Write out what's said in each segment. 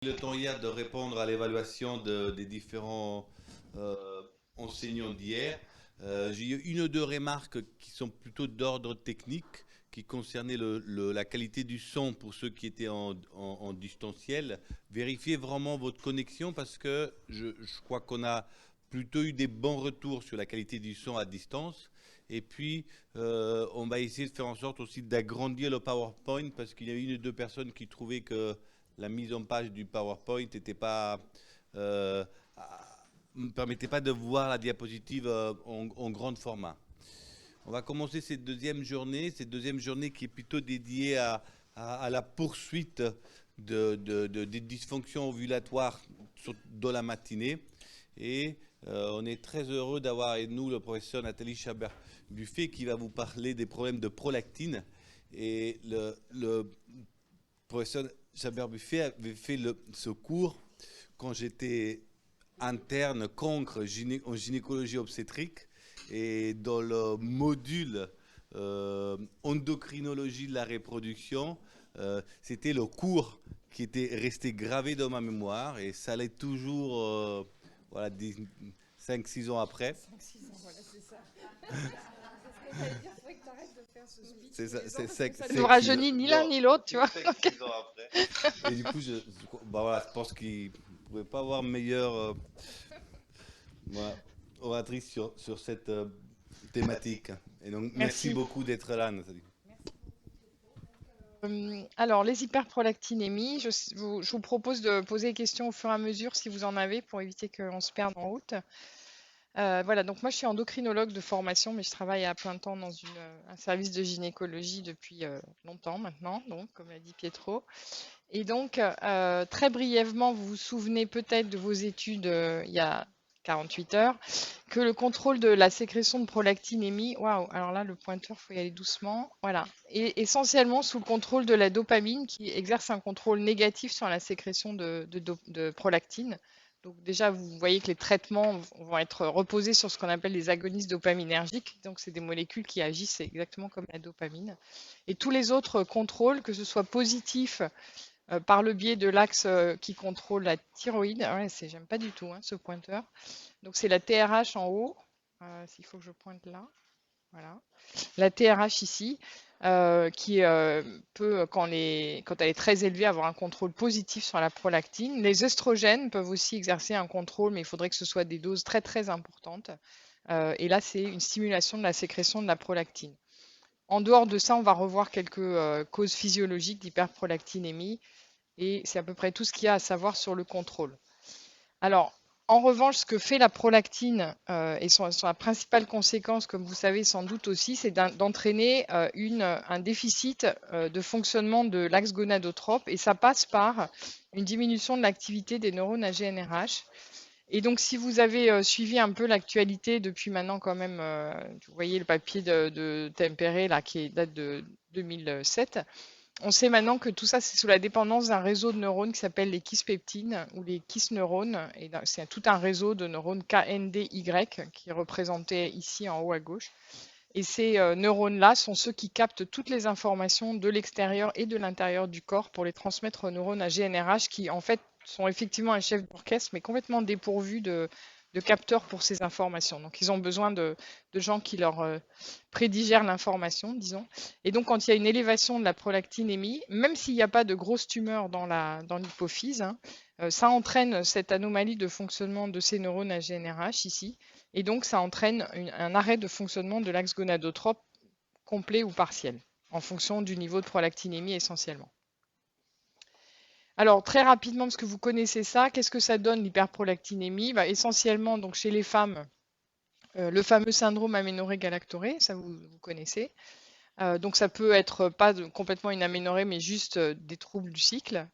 le temps hier de répondre à l'évaluation des différents euh, enseignants d'hier. J'ai eu une ou deux remarques qui sont plutôt d'ordre technique, qui concernaient la qualité du son pour ceux qui étaient en distanciel. Vérifiez vraiment votre connexion parce que je crois qu'on a plutôt eu des bons retours sur la qualité du son à distance. Et puis, on va essayer de faire en sorte aussi d'agrandir le PowerPoint parce qu'il y a une ou deux personnes qui trouvaient que la mise en page du PowerPoint n'était pas, euh, ne permettait pas de voir la diapositive en grand format. On va commencer cette deuxième journée qui est plutôt dédiée à la poursuite des dysfonctions ovulatoires dans la matinée. Et on est très heureux d'avoir avec nous le professeur Nathalie Chabert-Buffet qui va vous parler des problèmes de prolactine. Et le professeur Chabert-Buffet avait fait ce cours quand j'étais interne cancre en gynécologie obstétrique et dans le module endocrinologie de la reproduction, c'était le cours qui était resté gravé dans ma mémoire et ça l'est toujours voilà, 5-6 ans après. 5-6 ans, voilà, c'est ça. C'est ce que j'allais dire, il faudrait que tu arrêtes de faire ce speech. C'est ça, c'est ça ne nous rajeunit ni l'un ni l'autre, tu vois. 5-6 ans après. Et du coup, bah voilà, je pense qu'il ne pouvait pas avoir meilleure oratrice sur cette thématique. Et donc, merci beaucoup d'être là, Nathalie. Alors, les hyperprolactinémies, je vous propose de poser des questions au fur et à mesure si vous en avez pour éviter qu'on se perde en route. Voilà, donc moi je suis endocrinologue de formation, mais je travaille à plein temps dans un service de gynécologie depuis longtemps maintenant, donc comme l'a dit Pietro. Et donc, très brièvement, vous vous souvenez peut-être de vos études il y a 48 heures, que le contrôle de la sécrétion de prolactinémie, waouh, alors là, le pointeur, il faut y aller doucement, voilà, et essentiellement sous le contrôle de la dopamine qui exerce un contrôle négatif sur la sécrétion de prolactine. Donc déjà, vous voyez que les traitements vont être reposés sur ce qu'on appelle les agonistes dopaminergiques. Donc c'est des molécules qui agissent exactement comme la dopamine. Et tous les autres contrôles, que ce soit positif par le biais de l'axe qui contrôle la thyroïde. Ouais, j'aime pas du tout hein, ce pointeur. Donc c'est la TRH en haut. S'il faut que je pointe là. Voilà. La TRH ici, qui peut, quand elle est très élevée, avoir un contrôle positif sur la prolactine. Les œstrogènes peuvent aussi exercer un contrôle, mais il faudrait que ce soit des doses très très importantes. Et là, c'est une stimulation de la sécrétion de la prolactine. En dehors de ça, on va revoir quelques causes physiologiques d'hyperprolactinémie. Et c'est à peu près tout ce qu'il y a à savoir sur le contrôle. Alors, en revanche, ce que fait la prolactine et sa principale conséquence, comme vous savez sans doute aussi, c'est d'entraîner un déficit de fonctionnement de l'axe gonadotrope et ça passe par une diminution de l'activité des neurones à GNRH. Et donc, si vous avez suivi un peu l'actualité depuis maintenant quand même, vous voyez le papier de Tempéré là, qui date de 2007, on sait maintenant que tout ça, c'est sous la dépendance d'un réseau de neurones qui s'appelle les kispeptines ou les kisneurones. Et c'est tout un réseau de neurones KNDY qui est représenté ici en haut à gauche. Et ces neurones-là sont ceux qui captent toutes les informations de l'extérieur et de l'intérieur du corps pour les transmettre aux neurones à GNRH qui, en fait, sont effectivement un chef d'orchestre, mais complètement dépourvus de capteurs pour ces informations. Donc, ils ont besoin de gens qui leur prédigèrent l'information, disons. Et donc, quand il y a une élévation de la prolactinémie, même s'il n'y a pas de grosse tumeur dans l'hypophyse, hein, ça entraîne cette anomalie de fonctionnement de ces neurones à GNRH ici. Et donc, ça entraîne un arrêt de fonctionnement de l'axe gonadotrope complet ou partiel, en fonction du niveau de prolactinémie essentiellement. Alors, très rapidement, parce que vous connaissez ça, qu'est-ce que ça donne l'hyperprolactinémie? Essentiellement, donc, chez les femmes, le fameux syndrome aménorrhée-galactorrhée, ça vous connaissez. Donc, ça peut être pas complètement une aménorrhée, mais juste des troubles du cycle.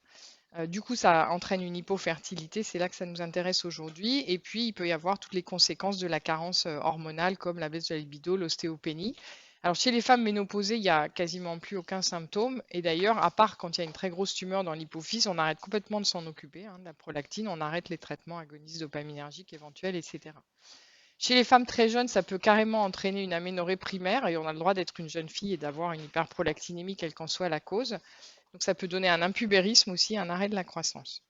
Du coup, ça entraîne une hypofertilité, c'est là que ça nous intéresse aujourd'hui. Et puis, il peut y avoir toutes les conséquences de la carence hormonale, comme la baisse de la libido, l'ostéopénie. Alors, chez les femmes ménopausées, il n'y a quasiment plus aucun symptôme. Et d'ailleurs, à part quand il y a une très grosse tumeur dans l'hypophyse, on arrête complètement de s'en occuper, de la prolactine, on arrête les traitements agonistes dopaminergiques éventuels, etc. Chez les femmes très jeunes, ça peut carrément entraîner une aménorrhée primaire et on a le droit d'être une jeune fille et d'avoir une hyperprolactinémie, quelle qu'en soit la cause. Donc ça peut donner un impubérisme aussi, un arrêt de la croissance.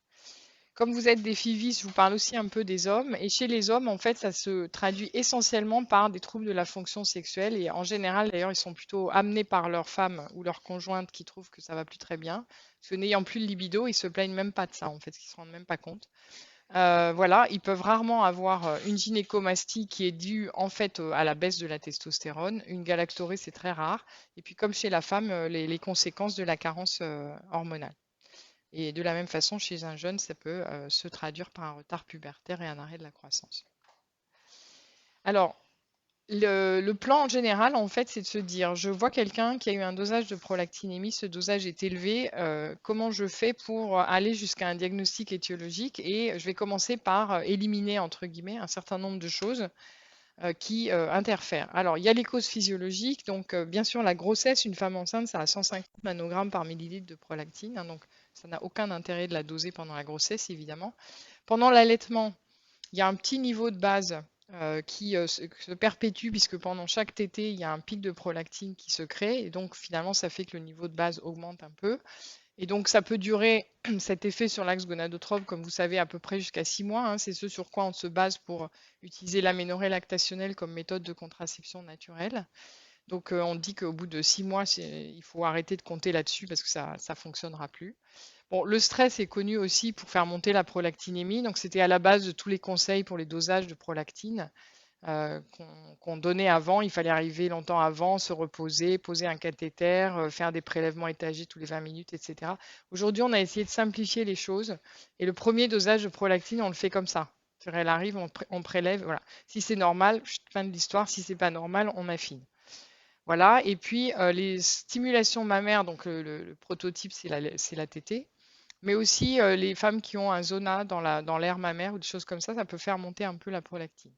Comme vous êtes des FIVIS, je vous parle aussi un peu des hommes. Et chez les hommes, en fait, ça se traduit essentiellement par des troubles de la fonction sexuelle. Et en général, d'ailleurs, ils sont plutôt amenés par leur femme ou leur conjointe qui trouvent que ça va plus très bien. Parce que n'ayant plus de libido, ils se plaignent même pas de ça, en fait, ils se rendent même pas compte. Voilà, ils peuvent rarement avoir une gynécomastie qui est due en fait à la baisse de la testostérone. Une galactorée, c'est très rare. Et puis comme chez la femme, les conséquences de la carence hormonale. Et de la même façon, chez un jeune, ça peut se traduire par un retard pubertaire et un arrêt de la croissance. Alors, le plan en général, en fait, c'est de se dire, je vois quelqu'un qui a eu un dosage de prolactinémie, ce dosage est élevé, comment je fais pour aller jusqu'à un diagnostic étiologique? Et je vais commencer par éliminer, entre guillemets, un certain nombre de choses qui interfèrent. Alors, il y a les causes physiologiques, donc bien sûr, la grossesse, une femme enceinte, ça a 150 nanogrammes par millilitre de prolactine, hein, donc ça n'a aucun intérêt de la doser pendant la grossesse, évidemment. Pendant l'allaitement, il y a un petit niveau de base qui se perpétue puisque pendant chaque tétée, il y a un pic de prolactine qui se crée et donc finalement ça fait que le niveau de base augmente un peu. Et donc ça peut durer cet effet sur l'axe gonadotrope, comme vous savez, à peu près jusqu'à 6 mois. Hein. C'est ce sur quoi on se base pour utiliser l'aménorrhée lactationnelle comme méthode de contraception naturelle. Donc on dit qu'au bout de 6 mois, il faut arrêter de compter là-dessus parce que ça ne fonctionnera plus. Bon, le stress est connu aussi pour faire monter la prolactinémie. Donc, c'était à la base de tous les conseils pour les dosages de prolactine qu'on donnait avant. Il fallait arriver longtemps avant, se reposer, poser un cathéter, faire des prélèvements étagés tous les 20 minutes, etc. Aujourd'hui, on a essayé de simplifier les choses. Et le premier dosage de prolactine, on le fait comme ça. Elle arrive, on prélève. Voilà. Si c'est normal, fin de l'histoire. Si c'est pas normal, on affine. Voilà. Et puis, les stimulations mammaires, donc le prototype, c'est la tétée. Mais aussi, les femmes qui ont un zona dans l'air mammaire ou des choses comme ça peut faire monter un peu la prolactine.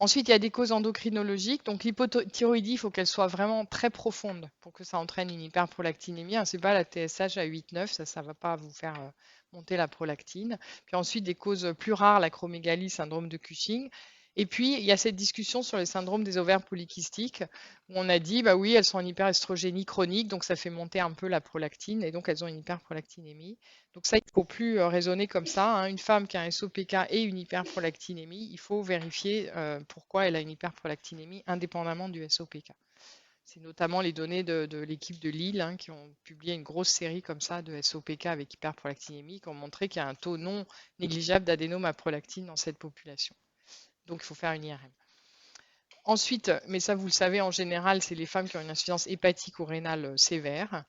Ensuite, il y a des causes endocrinologiques. Donc, l'hypothyroïdie, il faut qu'elle soit vraiment très profonde pour que ça entraîne une hyperprolactinémie. Ce n'est pas la TSH à 8-9, ça ne va pas vous faire monter la prolactine. Puis ensuite, des causes plus rares, l'acromégalie, syndrome de Cushing. Et puis, il y a cette discussion sur les syndromes des ovaires polykystiques, où on a dit, bah oui, elles sont en hyperestrogénie chronique, donc ça fait monter un peu la prolactine, et donc elles ont une hyperprolactinémie. Donc ça, il ne faut plus raisonner comme ça. Hein. Une femme qui a un SOPK et une hyperprolactinémie, il faut vérifier pourquoi elle a une hyperprolactinémie indépendamment du SOPK. C'est notamment les données de l'équipe de Lille hein, qui ont publié une grosse série comme ça de SOPK avec hyperprolactinémie qui ont montré qu'il y a un taux non négligeable d'adénome à prolactine dans cette population. Donc il faut faire une IRM. Ensuite, mais ça vous le savez, en général, c'est les femmes qui ont une insuffisance hépatique ou rénale sévère.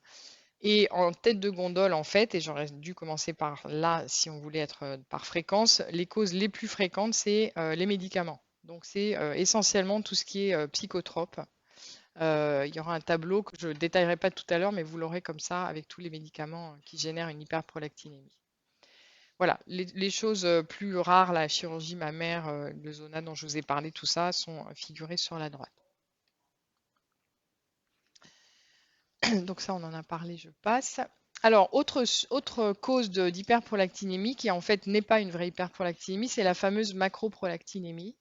Et en tête de gondole, en fait, et j'aurais dû commencer par là si on voulait être par fréquence, les causes les plus fréquentes, c'est les médicaments. Donc c'est essentiellement tout ce qui est psychotrope. Il y aura un tableau que je ne détaillerai pas tout à l'heure, mais vous l'aurez comme ça avec tous les médicaments qui génèrent une hyperprolactinémie. Voilà, les choses plus rares, la chirurgie mammaire, le zona dont je vous ai parlé, tout ça, sont figurées sur la droite. Donc ça, on en a parlé, je passe. Alors, autre cause d'hyperprolactinémie qui en fait n'est pas une vraie hyperprolactinémie, c'est la fameuse macroprolactinémie.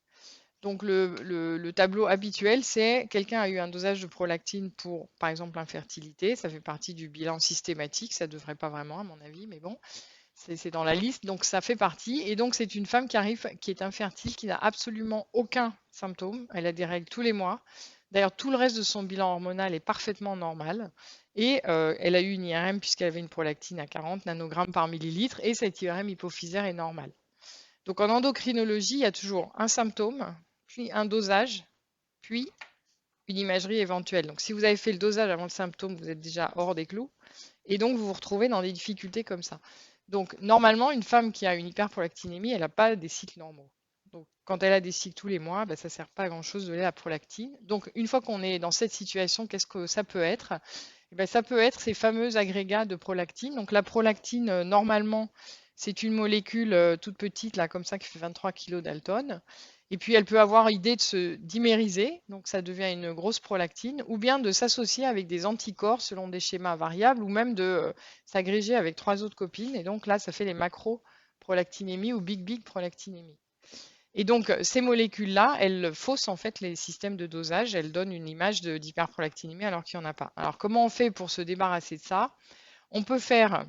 Donc le tableau habituel, c'est quelqu'un a eu un dosage de prolactine pour, par exemple, l'infertilité. Ça fait partie du bilan systématique, ça ne devrait pas vraiment à mon avis, mais bon, c'est dans la liste, donc ça fait partie. Et donc c'est une femme qui arrive, qui est infertile, qui n'a absolument aucun symptôme. Elle a des règles tous les mois. D'ailleurs, tout le reste de son bilan hormonal est parfaitement normal. Et elle a eu une IRM puisqu'elle avait une prolactine à 40 nanogrammes par millilitre. Et cette IRM hypophysaire est normale. Donc en endocrinologie, il y a toujours un symptôme, puis un dosage, puis une imagerie éventuelle. Donc si vous avez fait le dosage avant le symptôme, vous êtes déjà hors des clous. Et donc vous vous retrouvez dans des difficultés comme ça. Donc normalement, une femme qui a une hyperprolactinémie, elle n'a pas des cycles normaux. Donc quand elle a des cycles tous les mois, ça ne sert pas à grand-chose de donner la prolactine. Donc une fois qu'on est dans cette situation, qu'est-ce que ça peut être? Ça peut être ces fameux agrégats de prolactine. Donc la prolactine, normalement, c'est une molécule toute petite, là, comme ça, qui fait 23 kg Dalton. Et puis elle peut avoir idée de se dimériser, donc ça devient une grosse prolactine, ou bien de s'associer avec des anticorps selon des schémas variables, ou même de s'agréger avec 3 autres copines. Et donc là, ça fait les macro-prolactinémies ou big prolactinémies. Et donc ces molécules-là, elles faussent en fait les systèmes de dosage, elles donnent une image d'hyperprolactinémie alors qu'il n'y en a pas. Alors comment on fait pour se débarrasser de ça? On peut faire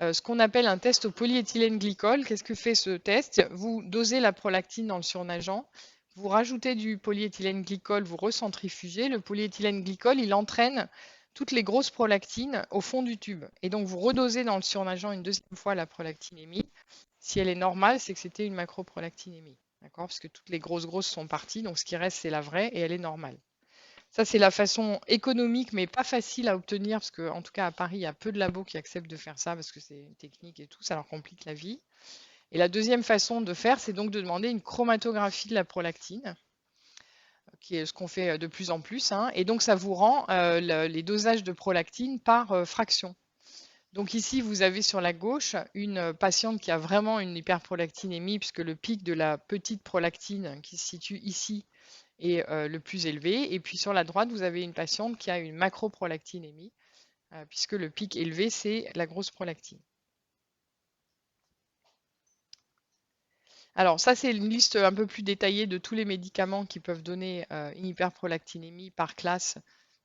ce qu'on appelle un test au polyéthylène glycol. Qu'est-ce que fait ce test? Vous dosez la prolactine dans le surnageant, vous rajoutez du polyéthylène glycol, vous recentrifugez. Le polyéthylène glycol, il entraîne toutes les grosses prolactines au fond du tube. Et donc, vous redosez dans le surnageant une deuxième fois la prolactinémie. Si elle est normale, c'est que c'était une macroprolactinémie. D'accord? Parce que toutes les grosses sont parties. Donc, ce qui reste, c'est la vraie et elle est normale. Ça, c'est la façon économique, mais pas facile à obtenir, parce qu'en tout cas, à Paris, il y a peu de labos qui acceptent de faire ça, parce que c'est une technique et tout, ça leur complique la vie. Et la deuxième façon de faire, c'est donc de demander une chromatographie de la prolactine, qui est ce qu'on fait de plus en plus, hein. Et donc, ça vous rend les dosages de prolactine par fraction. Donc ici, vous avez sur la gauche une patiente qui a vraiment une hyperprolactinémie, puisque le pic de la petite prolactine qui se situe ici est le plus élevé. Et puis sur la droite, vous avez une patiente qui a une macroprolactinémie, puisque le pic élevé, c'est la grosse prolactine. Alors ça, c'est une liste un peu plus détaillée de tous les médicaments qui peuvent donner une hyperprolactinémie par classe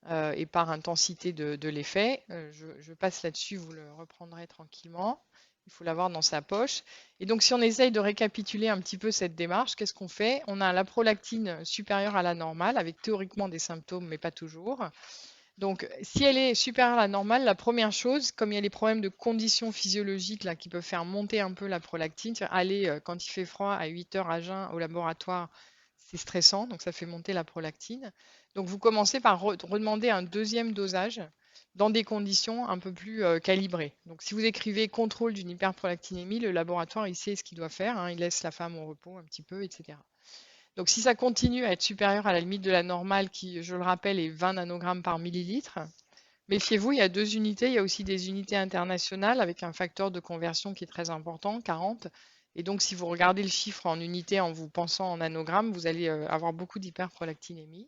et par intensité de l'effet. Je passe là-dessus, vous le reprendrez tranquillement. Il faut l'avoir dans sa poche. Et donc, si on essaye de récapituler un petit peu cette démarche, qu'est-ce qu'on fait? On a la prolactine supérieure à la normale, avec théoriquement des symptômes, mais pas toujours. Donc, si elle est supérieure à la normale, la première chose, comme il y a les problèmes de conditions physiologiques là, qui peuvent faire monter un peu la prolactine, aller quand il fait froid à 8 heures à jeun au laboratoire, c'est stressant, donc ça fait monter la prolactine. Donc, vous commencez par redemander un deuxième dosage dans des conditions un peu plus calibrées. Donc, si vous écrivez contrôle d'une hyperprolactinémie, le laboratoire, il sait ce qu'il doit faire, hein, il laisse la femme au repos un petit peu, etc. Donc si ça continue à être supérieur à la limite de la normale, qui, je le rappelle, est 20 nanogrammes par millilitre, méfiez-vous, il y a deux unités. Il y a aussi des unités internationales avec un facteur de conversion qui est très important, 40. Et donc si vous regardez le chiffre en unité en vous pensant en nanogrammes, vous allez avoir beaucoup d'hyperprolactinémie.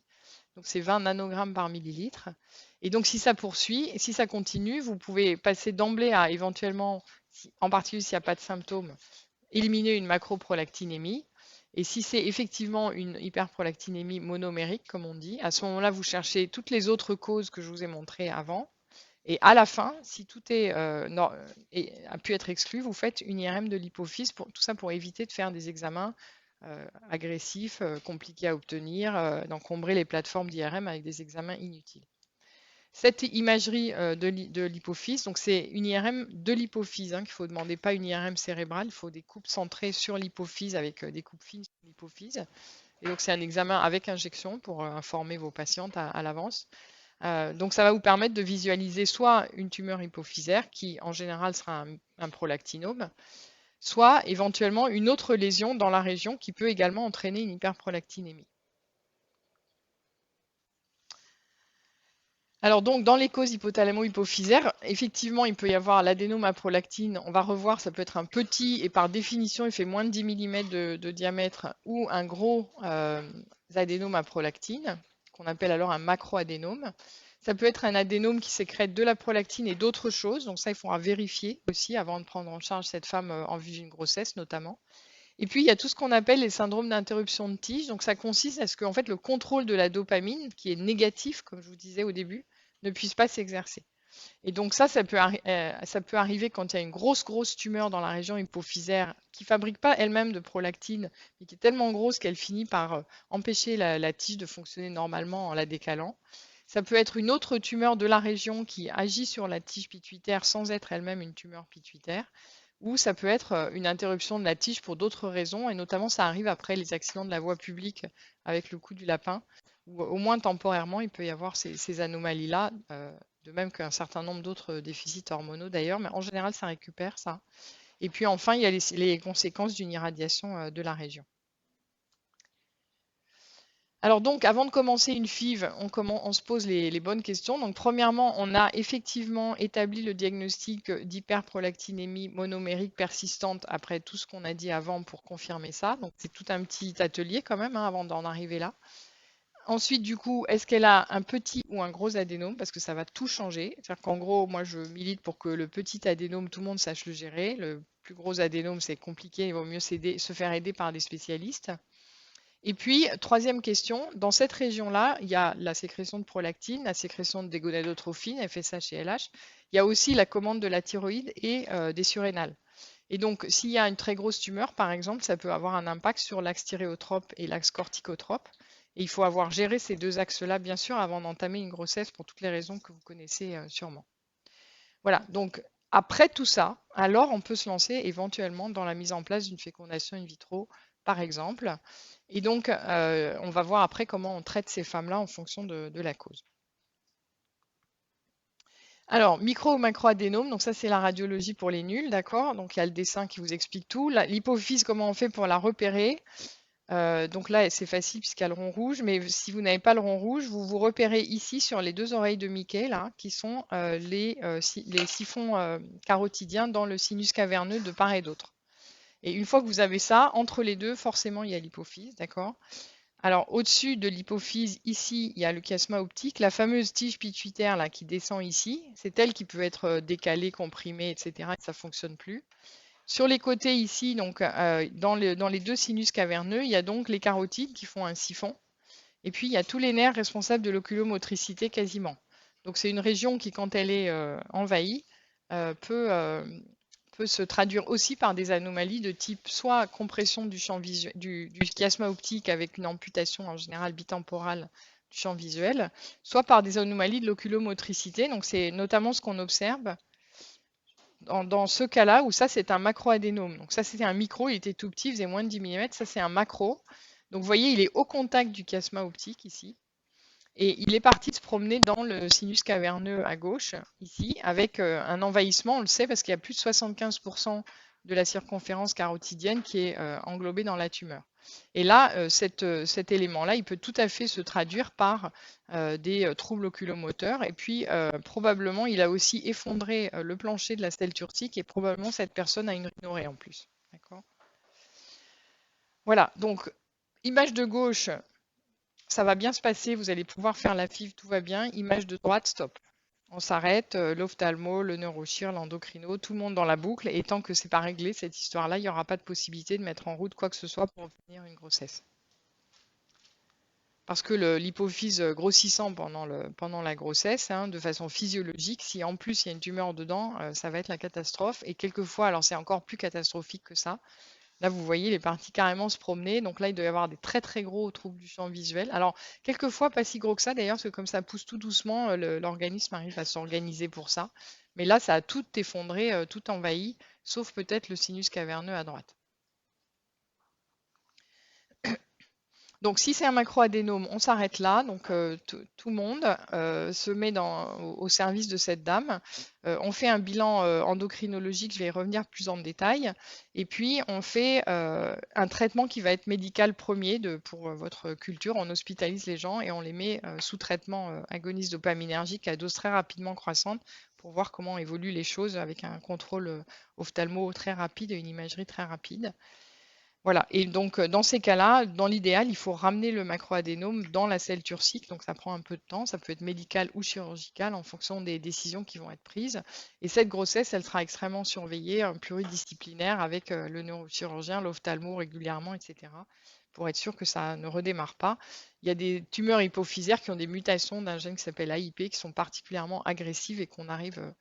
Donc c'est 20 nanogrammes par millilitre. Et donc si ça poursuit, et si ça continue, vous pouvez passer d'emblée à éventuellement, en particulier s'il n'y a pas de symptômes, éliminer une macroprolactinémie. Et si c'est effectivement une hyperprolactinémie monomérique, comme on dit, à ce moment-là, vous cherchez toutes les autres causes que je vous ai montrées avant. Et à la fin, si tout a pu être exclu, vous faites une IRM de l'hypophyse, tout ça pour éviter de faire des examens agressifs, compliqués à obtenir, d'encombrer les plateformes d'IRM avec des examens inutiles. Cette imagerie de l'hypophyse, donc c'est une IRM de l'hypophyse qu'il faut demander, pas une IRM cérébrale. Il faut des coupes centrées sur l'hypophyse avec des coupes fines sur l'hypophyse. Et donc c'est un examen avec injection pour informer vos patientes à l'avance. Donc ça va vous permettre de visualiser soit une tumeur hypophysaire qui en général sera un prolactinome, soit éventuellement une autre lésion dans la région qui peut également entraîner une hyperprolactinémie. Alors donc, dans les causes hypothalamo-hypophysaires, effectivement, il peut y avoir l'adénome à prolactine. On va revoir, ça peut être un petit, et par définition, il fait moins de 10 mm de diamètre, ou un gros adénome à prolactine, qu'on appelle alors un macroadénome. Ça peut être un adénome qui sécrète de la prolactine et d'autres choses. Donc ça, il faudra vérifier aussi avant de prendre en charge cette femme en vue d'une grossesse, notamment. Et puis, il y a tout ce qu'on appelle les syndromes d'interruption de tige. Donc, ça consiste à ce que en fait, le contrôle de la dopamine, qui est négatif, comme je vous disais au début, ne puisse pas s'exercer. Et donc, ça peut arriver quand il y a une grosse tumeur dans la région hypophysaire qui ne fabrique pas elle-même de prolactine, mais qui est tellement grosse qu'elle finit par empêcher la tige de fonctionner normalement en la décalant. Ça peut être une autre tumeur de la région qui agit sur la tige pituitaire sans être elle-même une tumeur pituitaire. Ou ça peut être une interruption de la tige pour d'autres raisons, et notamment ça arrive après les accidents de la voie publique avec le coup du lapin, où au moins temporairement il peut y avoir ces anomalies-là, de même qu'un certain nombre d'autres déficits hormonaux d'ailleurs, mais en général ça récupère ça. Et puis enfin il y a les conséquences d'une irradiation de la région. Alors donc, avant de commencer une FIV, on se pose les bonnes questions. Donc, premièrement, on a effectivement établi le diagnostic d'hyperprolactinémie monomérique persistante après tout ce qu'on a dit avant pour confirmer ça. Donc, c'est tout un petit atelier quand même avant d'en arriver là. Ensuite, du coup, est-ce qu'elle a un petit ou un gros adénome? Parce que ça va tout changer. C'est-à-dire qu'en gros, moi, je milite pour que le petit adénome, tout le monde sache le gérer. Le plus gros adénome, c'est compliqué. Il vaut mieux se faire aider par des spécialistes. Et puis, troisième question, dans cette région-là, il y a la sécrétion de prolactine, la sécrétion de dégonadotrophine, FSH et LH. Il y a aussi la commande de la thyroïde et des surrénales. Et donc, s'il y a une très grosse tumeur, par exemple, ça peut avoir un impact sur l'axe thyréotrope et l'axe corticotrope. Et il faut avoir géré ces deux axes-là, bien sûr, avant d'entamer une grossesse pour toutes les raisons que vous connaissez sûrement. Voilà, donc après tout ça, alors on peut se lancer éventuellement dans la mise en place d'une fécondation in vitro, par exemple. Et donc, on va voir après comment on traite ces femmes-là en fonction de la cause. Alors, micro ou macroadénome, donc ça c'est la radiologie pour les nuls, d'accord? Donc il y a le dessin qui vous explique tout. L'hypophyse, comment on fait pour la repérer? Donc là, c'est facile puisqu'il y a le rond rouge, mais si vous n'avez pas le rond rouge, vous vous repérez ici sur les deux oreilles de Mickey, là, qui sont les siphons carotidiens dans le sinus caverneux de part et d'autre. Et une fois que vous avez ça, entre les deux, forcément, il y a l'hypophyse, d'accord? Alors, au-dessus de l'hypophyse, ici, il y a le chiasma optique, la fameuse tige pituitaire là, qui descend ici. C'est elle qui peut être décalée, comprimée, etc. Et ça ne fonctionne plus. Sur les côtés ici, donc, dans les deux sinus caverneux, il y a donc les carotides qui font un siphon. Et puis, il y a tous les nerfs responsables de l'oculomotricité quasiment. Donc, c'est une région qui, quand elle est envahie, peut se traduire aussi par des anomalies de type soit compression du champ visuel, du chiasma optique avec une amputation en général bitemporale du champ visuel, soit par des anomalies de l'oculomotricité. Donc, c'est notamment ce qu'on observe dans ce cas-là, où ça, c'est un macroadénome. Donc ça, c'était un micro, il était tout petit, il faisait moins de 10 mm. Ça, c'est un macro. Donc vous voyez, il est au contact du chiasma optique ici. Et il est parti se promener dans le sinus caverneux à gauche, ici, avec un envahissement, on le sait, parce qu'il y a plus de 75% de la circonférence carotidienne qui est englobée dans la tumeur. Et là, cet élément-là, il peut tout à fait se traduire par des troubles oculomoteurs. Et puis, probablement, il a aussi effondré le plancher de la stèle turcique et probablement cette personne a une rhinorrhée en plus. D'accord ? Voilà, donc, image de gauche, ça va bien se passer, vous allez pouvoir faire la FIV, tout va bien. Image de droite, stop. On s'arrête, l'ophtalmo, le neurochir, l'endocrino, tout le monde dans la boucle. Et tant que c'est pas réglé, cette histoire-là, il n'y aura pas de possibilité de mettre en route quoi que ce soit pour obtenir une grossesse. Parce que l'hypophyse grossissant pendant la grossesse, hein, de façon physiologique, si en plus il y a une tumeur dedans, ça va être la catastrophe. Et quelquefois, alors c'est encore plus catastrophique que ça. Là, vous voyez les parties carrément se promener. Donc là, il doit y avoir des très très gros troubles du champ visuel. Alors, quelquefois, pas si gros que ça d'ailleurs, parce que comme ça pousse tout doucement, l'organisme arrive à s'organiser pour ça. Mais là, ça a tout effondré, tout envahi, sauf peut-être le sinus caverneux à droite. Donc, si c'est un macroadénome, on s'arrête là. Donc, tout le monde se met au service de cette dame. On fait un bilan endocrinologique, je vais y revenir plus en détail. Et puis, on fait un traitement qui va être médical premier pour votre culture. On hospitalise les gens et on les met sous traitement agoniste dopaminergique à dose très rapidement croissante pour voir comment évoluent les choses avec un contrôle ophtalmo très rapide et une imagerie très rapide. Voilà, et donc dans ces cas-là, dans l'idéal, il faut ramener le macroadénome dans la selle turcique, donc ça prend un peu de temps, ça peut être médical ou chirurgical en fonction des décisions qui vont être prises. Et cette grossesse, elle sera extrêmement surveillée, pluridisciplinaire, avec le neurochirurgien, l'ophtalmo régulièrement, etc., pour être sûr que ça ne redémarre pas. Il y a des tumeurs hypophysaires qui ont des mutations d'un gène qui s'appelle AIP, qui sont particulièrement agressives et qu'on arrive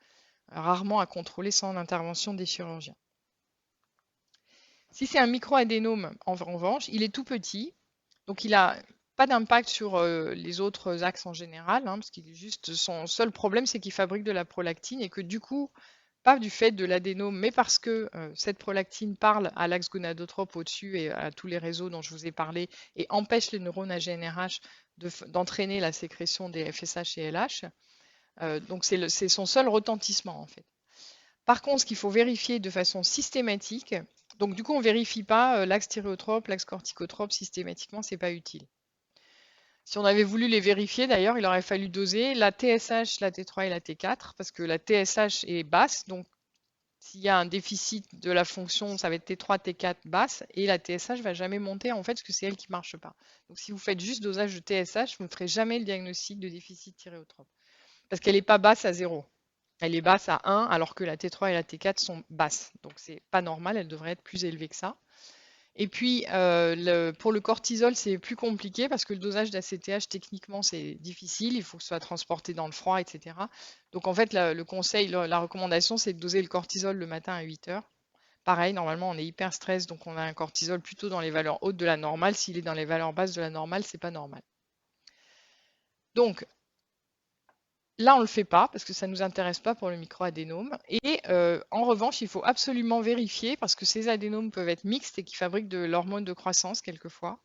rarement à contrôler sans l'intervention des chirurgiens. Si c'est un microadénome, en revanche, il est tout petit, donc il n'a pas d'impact sur les autres axes en général, hein, parce qu'il est juste son seul problème, c'est qu'il fabrique de la prolactine et que du coup, pas du fait de l'adénome, mais parce que cette prolactine parle à l'axe gonadotrope au-dessus et à tous les réseaux dont je vous ai parlé et empêche les neurones AGNRH d'entraîner la sécrétion des FSH et LH. Donc c'est son seul retentissement en fait. Par contre, ce qu'il faut vérifier de façon systématique, donc du coup, on ne vérifie pas l'axe thyréotrope, l'axe corticotrope systématiquement, ce n'est pas utile. Si on avait voulu les vérifier, d'ailleurs, il aurait fallu doser la TSH, la T3 et la T4, parce que la TSH est basse, donc s'il y a un déficit de la fonction, ça va être T3, T4 basse, et la TSH ne va jamais monter, en fait, parce que c'est elle qui ne marche pas. Donc si vous faites juste dosage de TSH, vous ne ferez jamais le diagnostic de déficit thyréotrope, parce qu'elle n'est pas basse à 0. Elle est basse à 1, alors que la T3 et la T4 sont basses. Donc, c'est pas normal, elle devrait être plus élevée que ça. Et puis, pour le cortisol, c'est plus compliqué parce que le dosage d'ACTH, techniquement, c'est difficile. Il faut que ce soit transporté dans le froid, etc. Donc, en fait, le conseil, la recommandation, c'est de doser le cortisol le matin à 8 heures. Pareil, normalement, on est hyper stress, donc on a un cortisol plutôt dans les valeurs hautes de la normale. S'il est dans les valeurs basses de la normale, c'est pas normal. Donc, là, on ne le fait pas parce que ça ne nous intéresse pas pour le microadénome. Et en revanche, il faut absolument vérifier parce que ces adénomes peuvent être mixtes et qui fabriquent de l'hormone de croissance quelquefois.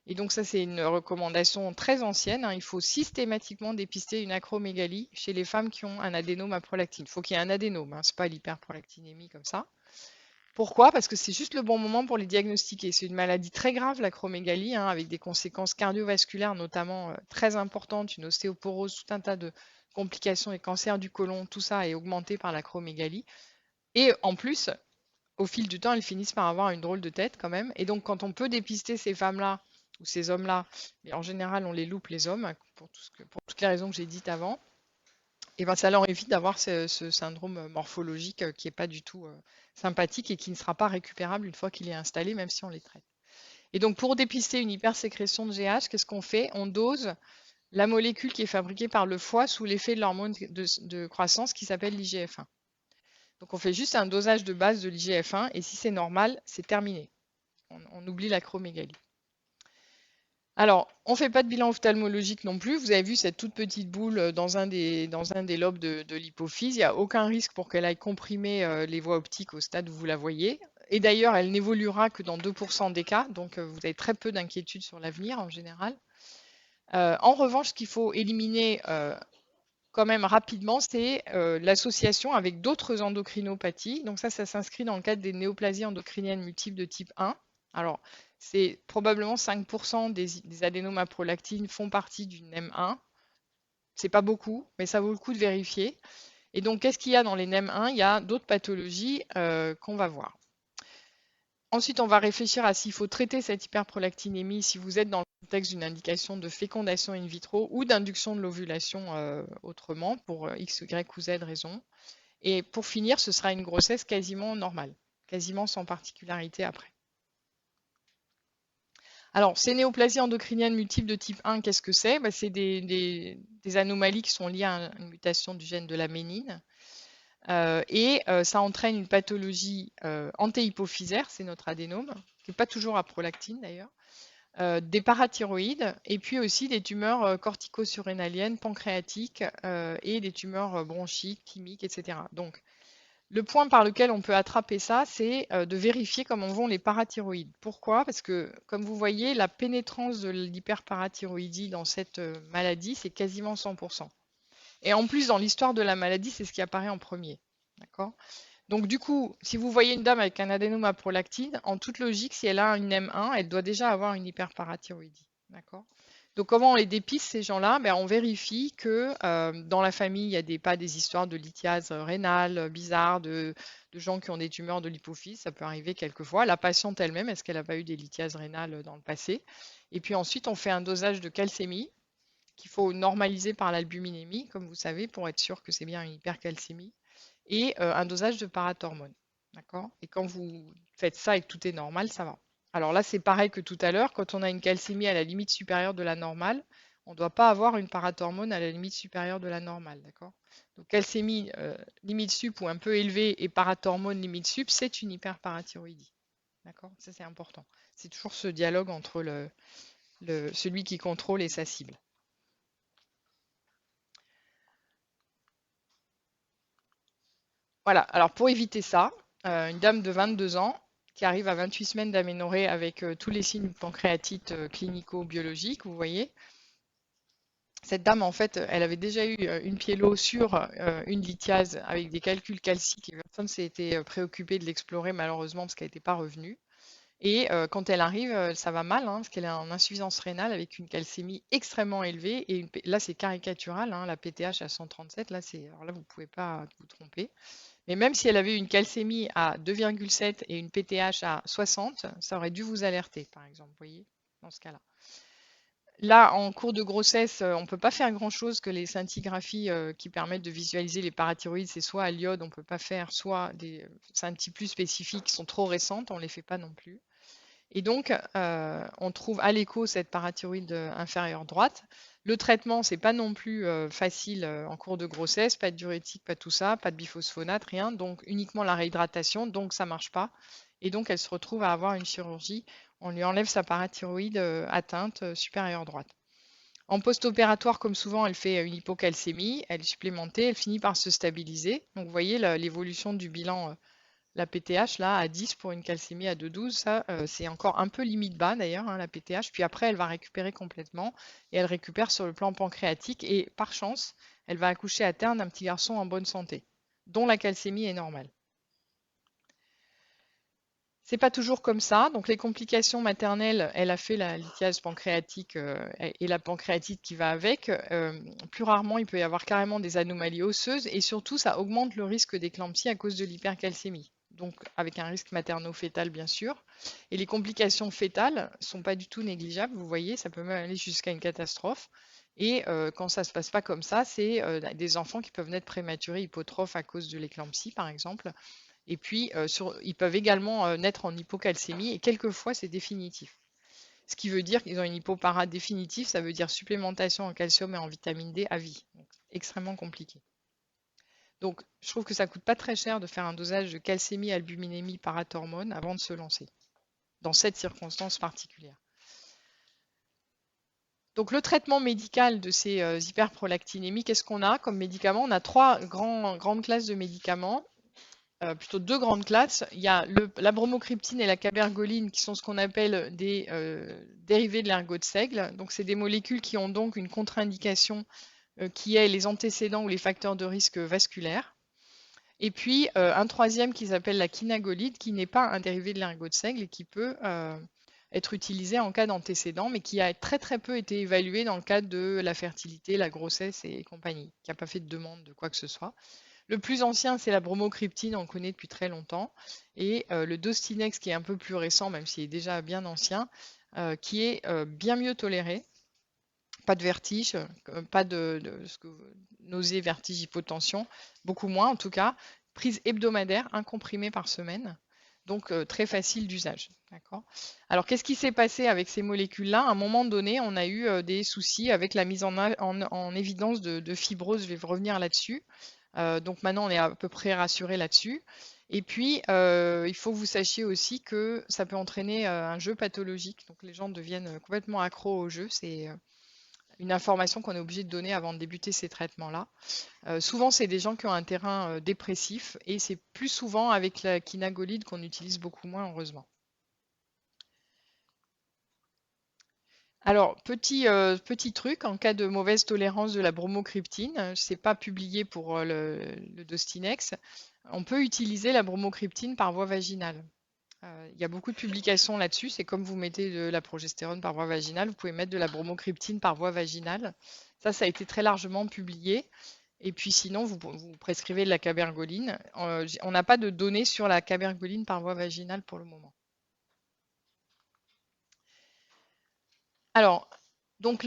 Et donc ça, c'est une recommandation très ancienne, hein. Il faut systématiquement dépister une acromégalie chez les femmes qui ont un adénome à prolactine. Il faut qu'il y ait un adénome, hein, ce n'est pas l'hyperprolactinémie comme ça. Pourquoi? Parce que c'est juste le bon moment pour les diagnostiquer. C'est une maladie très grave, l'acromégalie, hein, avec des conséquences cardiovasculaires notamment très importantes, une ostéoporose, tout un tas de complications et cancers du côlon, tout ça est augmenté par l'acromégalie. Et en plus, au fil du temps, elles finissent par avoir une drôle de tête quand même. Et donc, quand on peut dépister ces femmes-là ou ces hommes-là, mais en général, on les loupe les hommes pour toutes les raisons que j'ai dites avant, et ben ça leur évite d'avoir ce syndrome morphologique qui n'est pas du tout sympathique et qui ne sera pas récupérable une fois qu'il est installé, même si on les traite. Et donc, pour dépister une hypersécrétion de GH, qu'est-ce qu'on fait? On dose la molécule qui est fabriquée par le foie sous l'effet de l'hormone de croissance qui s'appelle l'IGF-1. Donc, on fait juste un dosage de base de l'IGF-1 et si c'est normal, c'est terminé. On oublie l'acromégalie. Alors, on ne fait pas de bilan ophtalmologique non plus. Vous avez vu cette toute petite boule dans un des lobes de l'hypophyse. Il n'y a aucun risque pour qu'elle aille comprimer les voies optiques au stade où vous la voyez. Et d'ailleurs, elle n'évoluera que dans 2% des cas, donc vous avez très peu d'inquiétude sur l'avenir en général. En revanche, ce qu'il faut éliminer quand même rapidement, c'est l'association avec d'autres endocrinopathies. Donc ça s'inscrit dans le cadre des néoplasies endocriniennes multiples de type 1. Alors, c'est probablement 5% des adénomes à prolactine font partie d'une NEM1. C'est pas beaucoup, mais ça vaut le coup de vérifier. Et donc, qu'est-ce qu'il y a dans les NEM1? Il y a d'autres pathologies qu'on va voir. Ensuite, on va réfléchir à s'il faut traiter cette hyperprolactinémie si vous êtes dans le contexte d'une indication de fécondation in vitro ou d'induction de l'ovulation autrement, pour X, Y ou Z raison. Et pour finir, ce sera une grossesse quasiment normale, quasiment sans particularité après. Alors, ces néoplasies endocriniennes multiples de type 1, qu'est-ce que c'est? C'est des anomalies qui sont liées à une mutation du gène de la ménine. Ça entraîne une pathologie antéhypophysaire, c'est notre adénome, qui n'est pas toujours à prolactine d'ailleurs, des parathyroïdes, et puis aussi des tumeurs cortico-surrénaliennes, pancréatiques, et des tumeurs bronchiques, thymiques, etc. Donc, le point par lequel on peut attraper ça, c'est de vérifier comment vont les parathyroïdes. Pourquoi? Parce que, comme vous voyez, la pénétrance de l'hyperparathyroïdie dans cette maladie, c'est quasiment 100%. Et en plus, dans l'histoire de la maladie, c'est ce qui apparaît en premier. D'accord? Donc, du coup, si vous voyez une dame avec un adénome à prolactine, en toute logique, si elle a une M1, elle doit déjà avoir une hyperparathyroïdie. D'accord? Donc, comment on les dépiste, ces gens-là? On vérifie que dans la famille, il n'y a pas des histoires de lithiase rénale bizarres, de gens qui ont des tumeurs de l'hypophyse. Ça peut arriver quelquefois. La patiente elle-même, est-ce qu'elle n'a pas eu des lithiases rénales dans le passé? Et puis ensuite, on fait un dosage de calcémie qu'il faut normaliser par l'albuminémie, comme vous savez, pour être sûr que c'est bien une hypercalcémie, et un dosage de parathormone. D'accord? Et quand vous faites ça et que tout est normal, ça va. Alors là, c'est pareil que tout à l'heure, quand on a une calcémie à la limite supérieure de la normale, on ne doit pas avoir une parathormone à la limite supérieure de la normale. D'accord? Donc calcémie limite sup ou un peu élevée et parathormone limite sup, c'est une hyperparathyroïdie. D'accord? Ça, c'est important. C'est toujours ce dialogue entre celui qui contrôle et sa cible. Voilà, alors pour éviter ça, une dame de 22 ans qui arrive à 28 semaines d'aménorrhée avec tous les signes de pancréatite clinico-biologiques, vous voyez. Cette dame, en fait, elle avait déjà eu une pyélo sur une lithiase avec des calculs calciques et personne ne s'est été préoccupé de l'explorer malheureusement parce qu'elle n'était pas revenue. Et quand elle arrive, ça va mal, hein, parce qu'elle est en insuffisance rénale avec une calcémie extrêmement élevée. Et là, c'est caricatural, hein, la PTH à 137. Alors là, vous ne pouvez pas vous tromper. Mais même si elle avait une calcémie à 2,7 et une PTH à 60, ça aurait dû vous alerter, par exemple, vous voyez, dans ce cas-là. Là, en cours de grossesse, on ne peut pas faire grand-chose que les scintigraphies qui permettent de visualiser les parathyroïdes. C'est soit à l'iode, on ne peut pas faire, soit des scintilles plus spécifiques qui sont trop récentes, on ne les fait pas non plus. Et donc, on trouve à l'écho cette parathyroïde inférieure droite. Le traitement, c'est pas non plus facile en cours de grossesse, pas de diurétique, pas tout ça, pas de biphosphonate, rien. Donc, uniquement la réhydratation, donc ça marche pas. Et donc, elle se retrouve à avoir une chirurgie. On lui enlève sa parathyroïde atteinte supérieure droite. En post-opératoire, comme souvent, elle fait une hypocalcémie, elle est supplémentée, elle finit par se stabiliser. Donc, vous voyez l'évolution du bilan, la PTH, là, à 10 pour une calcémie à 2,12, ça, c'est encore un peu limite bas d'ailleurs, hein, la PTH. Puis après, elle va récupérer complètement et elle récupère sur le plan pancréatique. Et par chance, elle va accoucher à terme d'un petit garçon en bonne santé, dont la calcémie est normale. C'est pas toujours comme ça. Donc les complications maternelles, elle a fait la lithiase pancréatique et la pancréatite qui va avec. Plus rarement, il peut y avoir carrément des anomalies osseuses et surtout, ça augmente le risque d'éclampsie à cause de l'hypercalcémie. Donc avec un risque materno-fœtal bien sûr. Et les complications fœtales sont pas du tout négligeables. Vous voyez, ça peut même aller jusqu'à une catastrophe. Et quand ça se passe pas comme ça, c'est des enfants qui peuvent naître prématurés, hypotrophes à cause de l'éclampsie par exemple. Et puis, ils peuvent également naître en hypocalcémie et quelquefois c'est définitif. Ce qui veut dire qu'ils ont une hypopara définitive, ça veut dire supplémentation en calcium et en vitamine D à vie. Donc, extrêmement compliqué. Donc, je trouve que ça coûte pas très cher de faire un dosage de calcémie, albuminémie, parathormone avant de se lancer, dans cette circonstance particulière. Donc, le traitement médical de ces hyperprolactinémies, qu'est-ce qu'on a comme médicaments? On a trois grandes classes de médicaments. Plutôt deux grandes classes. Il y a la bromocriptine et la cabergoline qui sont ce qu'on appelle des dérivés de l'ergot de seigle. Donc, c'est des molécules qui ont donc une contre-indication qui est les antécédents ou les facteurs de risque vasculaire. Et puis, un troisième qui s'appelle la quinagolide qui n'est pas un dérivé de l'ergot de seigle et qui peut être utilisé en cas d'antécédent, mais qui a très très peu été évalué dans le cadre de la fertilité, la grossesse et compagnie, qui n'a pas fait de demande de quoi que ce soit. Le plus ancien, c'est la bromocriptine, on le connaît depuis très longtemps. Et le Dostinex, qui est un peu plus récent, même s'il est déjà bien ancien, qui est bien mieux toléré. Pas de vertige, pas de nausées, vertige, hypotension, beaucoup moins en tout cas. Prise hebdomadaire, un comprimé par semaine. Donc très facile d'usage. Alors qu'est-ce qui s'est passé avec ces molécules-là? À un moment donné, on a eu des soucis avec la mise en évidence de fibrose. Je vais revenir là-dessus. Donc maintenant, on est à peu près rassuré là-dessus. Et puis, il faut que vous sachiez aussi que ça peut entraîner un jeu pathologique. Donc les gens deviennent complètement accros au jeu. C'est une information qu'on est obligé de donner avant de débuter ces traitements-là. Souvent, c'est des gens qui ont un terrain dépressif et c'est plus souvent avec la quinagolide qu'on utilise beaucoup moins, heureusement. Alors, petit truc, en cas de mauvaise tolérance de la bromocriptine, c'est pas publié pour le Dostinex, on peut utiliser la bromocriptine par voie vaginale. Il y a beaucoup de publications là-dessus, c'est comme vous mettez de la progestérone par voie vaginale, vous pouvez mettre de la bromocriptine par voie vaginale. Ça a été très largement publié. Et puis sinon, vous prescrivez de la cabergoline. On n'a pas de données sur la cabergoline par voie vaginale pour le moment. Alors, donc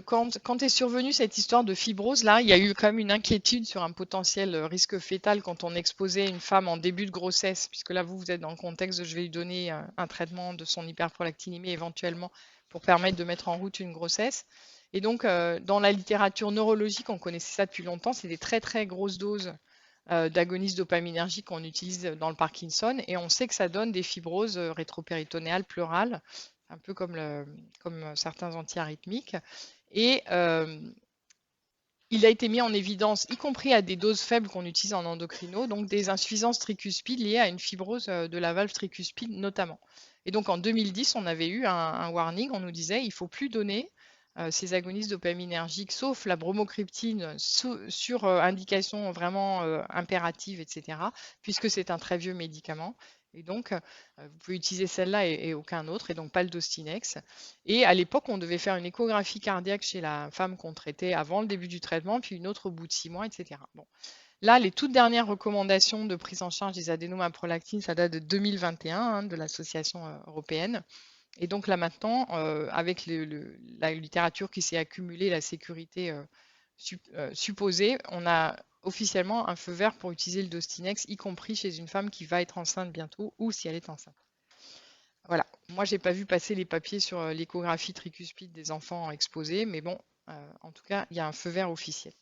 quand est survenue cette histoire de fibrose, là, il y a eu quand même une inquiétude sur un potentiel risque fœtal quand on exposait une femme en début de grossesse, puisque là, vous êtes dans le contexte de je vais lui donner un traitement de son hyperprolactinémie éventuellement pour permettre de mettre en route une grossesse. Et donc, dans la littérature neurologique, on connaissait ça depuis longtemps, c'est des très très grosses doses d'agonistes dopaminergiques qu'on utilise dans le Parkinson, et on sait que ça donne des fibroses rétropéritonéales pleurales, un peu comme certains antiarythmiques. Et il a été mis en évidence, y compris à des doses faibles qu'on utilise en endocrino, donc des insuffisances tricuspides liées à une fibrose de la valve tricuspide notamment. Et donc en 2010, on avait eu un warning, on nous disait il ne faut plus donner ces agonistes dopaminergiques, sauf la bromocriptine sur indication vraiment impérative, etc., puisque c'est un très vieux médicament. Et donc, vous pouvez utiliser celle-là et aucun autre, et donc pas le Dostinex. Et à l'époque, on devait faire une échographie cardiaque chez la femme qu'on traitait avant le début du traitement, puis une autre au bout de 6 mois, etc. Bon. Là, les toutes dernières recommandations de prise en charge des adénomes à prolactine, ça date de 2021 hein, de l'association européenne. Et donc là maintenant, avec la littérature qui s'est accumulée, la sécurité supposée, on a officiellement un feu vert pour utiliser le Dostinex, y compris chez une femme qui va être enceinte bientôt ou si elle est enceinte. Voilà. Moi, j'ai pas vu passer les papiers sur l'échographie tricuspide des enfants exposés, mais bon, en tout cas, il y a un feu vert officiel.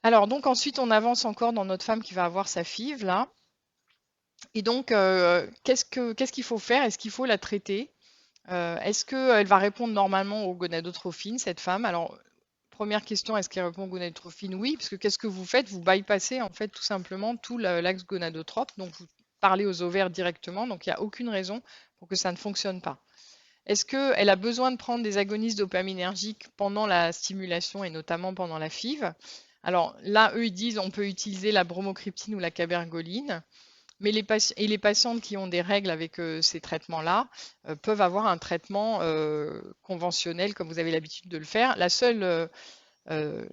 Alors, donc ensuite, on avance encore dans notre femme qui va avoir sa FIV, là. Et donc, qu'est-ce qu'il faut faire? Est-ce qu'il faut la traiter? Est-ce qu'elle va répondre normalement aux gonadotrophines, cette femme? Alors, première question, est-ce qu'elle répond aux gonadotrophines? Oui, parce que qu'est-ce que vous faites? Vous bypassez en fait tout simplement tout l'axe gonadotrope, donc vous parlez aux ovaires directement, donc il n'y a aucune raison pour que ça ne fonctionne pas. Est-ce qu'elle a besoin de prendre des agonistes dopaminergiques pendant la stimulation et notamment pendant la FIV? Alors là, eux, ils disent on peut utiliser la bromocriptine ou la cabergoline. Mais les patientes qui ont des règles avec ces traitements-là peuvent avoir un traitement conventionnel comme vous avez l'habitude de le faire. Euh,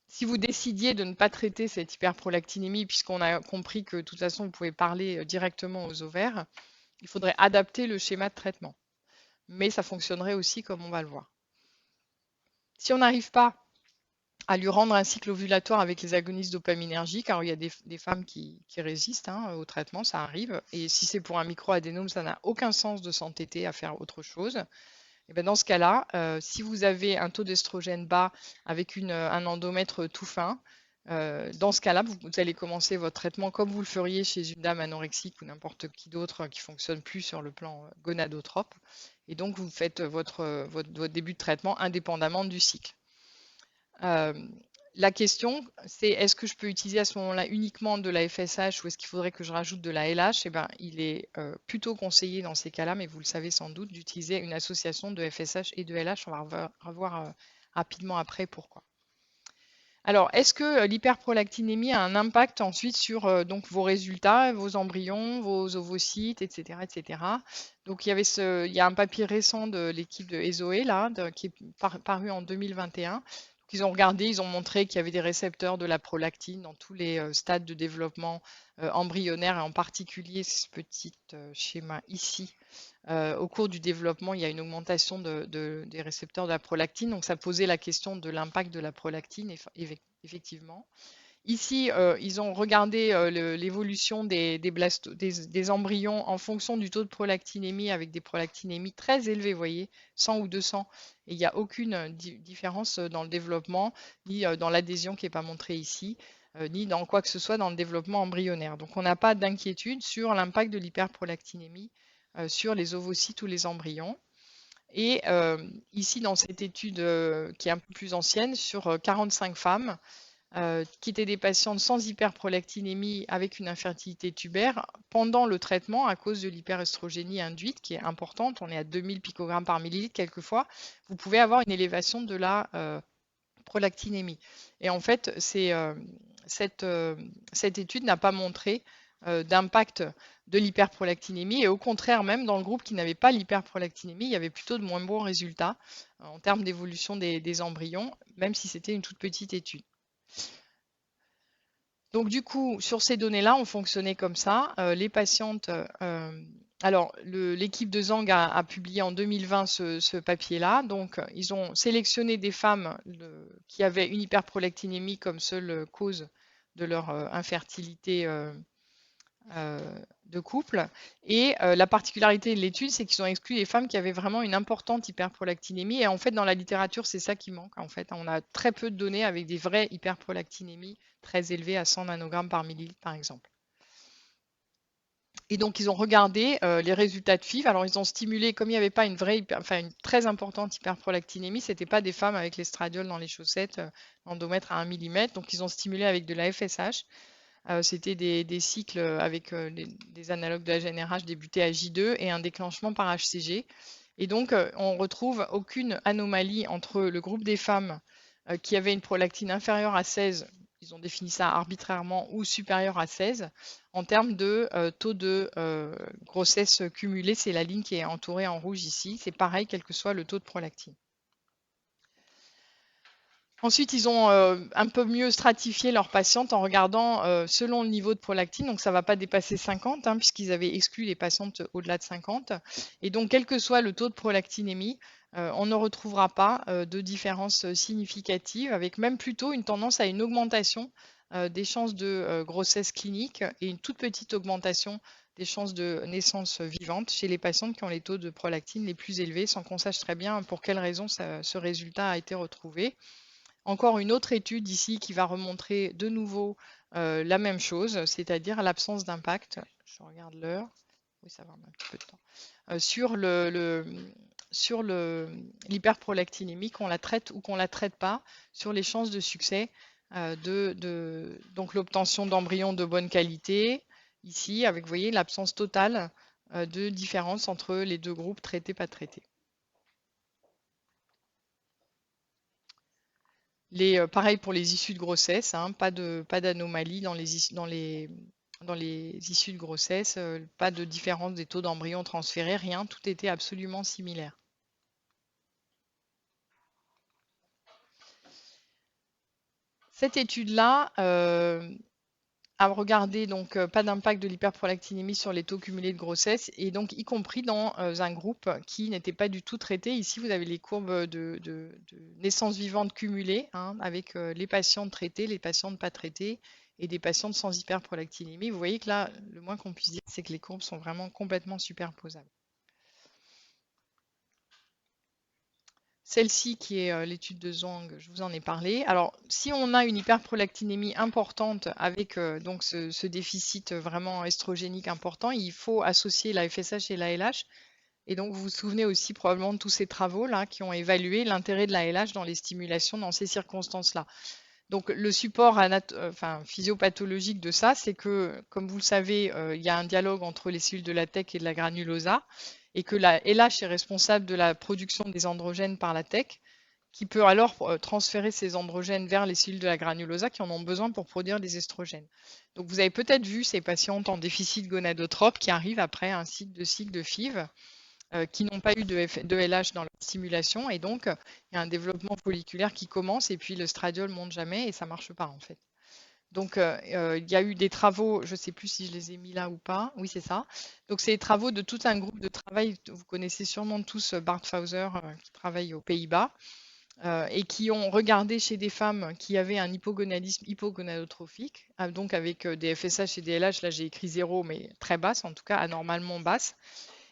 si vous décidiez de ne pas traiter cette hyperprolactinémie, puisqu'on a compris que de toute façon vous pouvez parler directement aux ovaires, il faudrait adapter le schéma de traitement. Mais ça fonctionnerait aussi comme on va le voir. Si on n'arrive pas à lui rendre un cycle ovulatoire avec les agonistes dopaminergiques. Alors, il y a des femmes qui résistent au traitement, ça arrive. Et si c'est pour un microadénome, ça n'a aucun sens de s'entêter à faire autre chose. Et ben dans ce cas-là, si vous avez un taux d'estrogène bas avec un endomètre tout fin, dans ce cas-là, vous allez commencer votre traitement comme vous le feriez chez une dame anorexique ou n'importe qui d'autre qui fonctionne plus sur le plan gonadotrope. Et donc, vous faites votre début de traitement indépendamment du cycle. Euh, la question, c'est est-ce que je peux utiliser à ce moment-là uniquement de la FSH ou est-ce qu'il faudrait que je rajoute de la LH? Eh ben, il est plutôt conseillé dans ces cas-là, mais vous le savez sans doute, d'utiliser une association de FSH et de LH. On va revoir rapidement après pourquoi. Alors, est-ce que l'hyperprolactinémie a un impact ensuite sur donc vos résultats, vos embryons, vos ovocytes, etc., etc. Donc, il y a un papier récent de l'équipe de Ezoé, là, qui est paru en 2021. Ils ont regardé, ils ont montré qu'il y avait des récepteurs de la prolactine dans tous les stades de développement embryonnaire, et en particulier ce petit schéma ici. Au cours du développement, il y a une augmentation des récepteurs de la prolactine, donc ça posait la question de l'impact de la prolactine, effectivement. Ici, ils ont regardé l'évolution des embryons en fonction du taux de prolactinémie avec des prolactinémies très élevées, vous voyez, 100 ou 200. Et il n'y a aucune différence dans le développement, ni dans l'adhésion qui n'est pas montrée ici, ni dans quoi que ce soit dans le développement embryonnaire. Donc on n'a pas d'inquiétude sur l'impact de l'hyperprolactinémie sur les ovocytes ou les embryons. Et ici, dans cette étude qui est un peu plus ancienne, sur 45 femmes, qui étaient des patientes sans hyperprolactinémie avec une infertilité tubaire pendant le traitement à cause de l'hyperestrogénie induite qui est importante. On est à 2000 picogrammes par millilitre quelquefois. Vous pouvez avoir une élévation de la prolactinémie. Et en fait, cette étude n'a pas montré d'impact de l'hyperprolactinémie et au contraire, même dans le groupe qui n'avait pas l'hyperprolactinémie, il y avait plutôt de moins bons résultats en termes d'évolution des embryons, même si c'était une toute petite étude. Donc du coup, sur ces données-là, on fonctionnait comme ça. Les patientes, alors l'équipe de Zhang a publié en 2020 ce papier-là. Donc ils ont sélectionné des femmes qui avaient une hyperprolactinémie comme seule cause de leur infertilité de couple. Et la particularité de l'étude, c'est qu'ils ont exclu les femmes qui avaient vraiment une importante hyperprolactinémie. Et en fait, dans la littérature, c'est ça qui manque. En fait, on a très peu de données avec des vraies hyperprolactinémies très élevées à 100 nanogrammes par millilitre, par exemple. Et donc, ils ont regardé les résultats de FIV. Alors, ils ont stimulé, comme il n'y avait pas une très importante hyperprolactinémie, ce n'était pas des femmes avec l'estradiol dans les chaussettes, endomètre à 1 mm. Donc, ils ont stimulé avec de la FSH. C'était des cycles avec des analogues de la GnRH débutés à J2 et un déclenchement par HCG. Et donc, on retrouve aucune anomalie entre le groupe des femmes qui avaient une prolactine inférieure à 16, ils ont défini ça arbitrairement, ou supérieure à 16, en termes de taux de grossesse cumulée. C'est la ligne qui est entourée en rouge ici. C'est pareil, quel que soit le taux de prolactine. Ensuite, ils ont un peu mieux stratifié leurs patientes en regardant selon le niveau de prolactine. Donc, ça ne va pas dépasser 50, puisqu'ils avaient exclu les patientes au-delà de 50. Et donc, quel que soit le taux de prolactinémie, on ne retrouvera pas de différence significative, avec même plutôt une tendance à une augmentation des chances de grossesse clinique et une toute petite augmentation des chances de naissance vivante chez les patientes qui ont les taux de prolactine les plus élevés, sans qu'on sache très bien pour quelle raison ce résultat a été retrouvé. Encore une autre étude ici qui va remontrer de nouveau la même chose, c'est-à-dire l'absence d'impact. Je regarde l'heure. Oui, ça va un petit peu de temps. Sur l'hyperprolactinémie, qu'on la traite ou qu'on la traite pas, sur les chances de succès donc l'obtention d'embryons de bonne qualité, ici, avec, vous voyez, l'absence totale de différence entre les deux groupes traités-pas traités. Pareil pour les issues de grossesse, hein, pas d'anomalie dans les issues de grossesse, pas de différence des taux d'embryons transférés, rien, tout était absolument similaire. Cette étude-là a regardé donc pas d'impact de l'hyperprolactinémie sur les taux cumulés de grossesse, et donc y compris dans un groupe qui n'était pas du tout traité. Ici, vous avez les courbes de naissance vivante cumulées, hein, avec les patientes traitées, les patientes pas traitées, et des patientes sans hyperprolactinémie. Vous voyez que là, le moins qu'on puisse dire, c'est que les courbes sont vraiment complètement superposables. Celle-ci, qui est l'étude de Zhang, je vous en ai parlé. Alors, si on a une hyperprolactinémie importante avec donc ce déficit vraiment estrogénique important, il faut associer la FSH et la LH. Et donc, vous vous souvenez aussi probablement de tous ces travaux-là qui ont évalué l'intérêt de la LH dans les stimulations dans ces circonstances-là. Donc, le support physiopathologique de ça, c'est que, comme vous le savez, il y a un dialogue entre les cellules de la TEC et de la granulosa, et que la LH est responsable de la production des androgènes par la TEC, qui peut alors transférer ces androgènes vers les cellules de la granulosa qui en ont besoin pour produire des estrogènes. Donc, vous avez peut-être vu ces patientes en déficit gonadotrope qui arrivent après un cycle de FIV, qui n'ont pas eu de LH dans leur stimulation, et donc il y a un développement folliculaire qui commence, et puis le stradiol monte jamais et ça marche pas en fait. Donc il y a eu des travaux, je ne sais plus si je les ai mis là ou pas, oui c'est ça. Donc c'est des travaux de tout un groupe de travail, vous connaissez sûrement tous Bart Fauser qui travaille aux Pays-Bas, et qui ont regardé chez des femmes qui avaient un hypogonadisme hypogonadotrophique, donc avec des FSH et des LH, là j'ai écrit 0 mais très basse, en tout cas anormalement basse,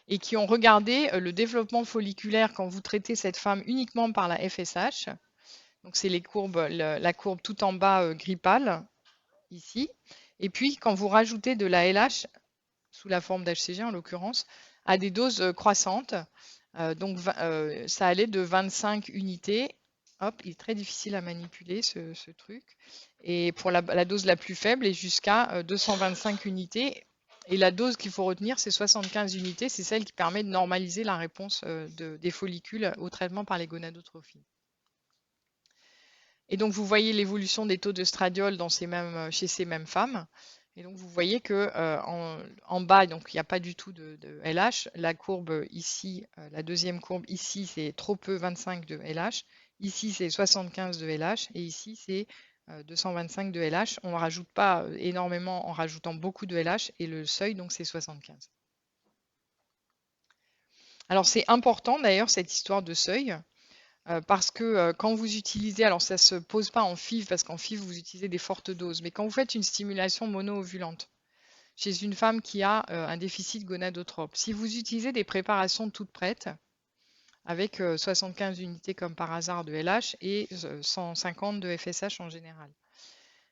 et qui ont regardé le développement folliculaire quand vous traitez cette femme uniquement par la FSH. Donc c'est la courbe tout en bas gris pâle, ici. Et puis quand vous rajoutez de la LH, sous la forme d'HCG en l'occurrence, à des doses croissantes, donc ça allait de 25 unités. Hop, il est très difficile à manipuler ce truc. Et pour la dose la plus faible, et jusqu'à 225 unités. Et la dose qu'il faut retenir, c'est 75 unités. C'est celle qui permet de normaliser la réponse des follicules au traitement par les gonadotrophines. Et donc, vous voyez l'évolution des taux de stradiol chez ces mêmes femmes. Et donc, vous voyez que en bas, donc il n'y a pas du tout de LH. La courbe ici, la deuxième courbe ici, c'est trop peu 25 de LH. Ici, c'est 75 de LH. Et ici, c'est 225 de LH. On ne rajoute pas énormément en rajoutant beaucoup de LH. Et le seuil, donc, c'est 75. Alors, c'est important d'ailleurs, cette histoire de seuil. Parce que quand vous utilisez, alors ça ne se pose pas en FIV, parce qu'en FIV, vous utilisez des fortes doses, mais quand vous faites une stimulation mono-ovulante chez une femme qui a un déficit gonadotrope, si vous utilisez des préparations toutes prêtes, avec 75 unités comme par hasard de LH et 150 de FSH en général,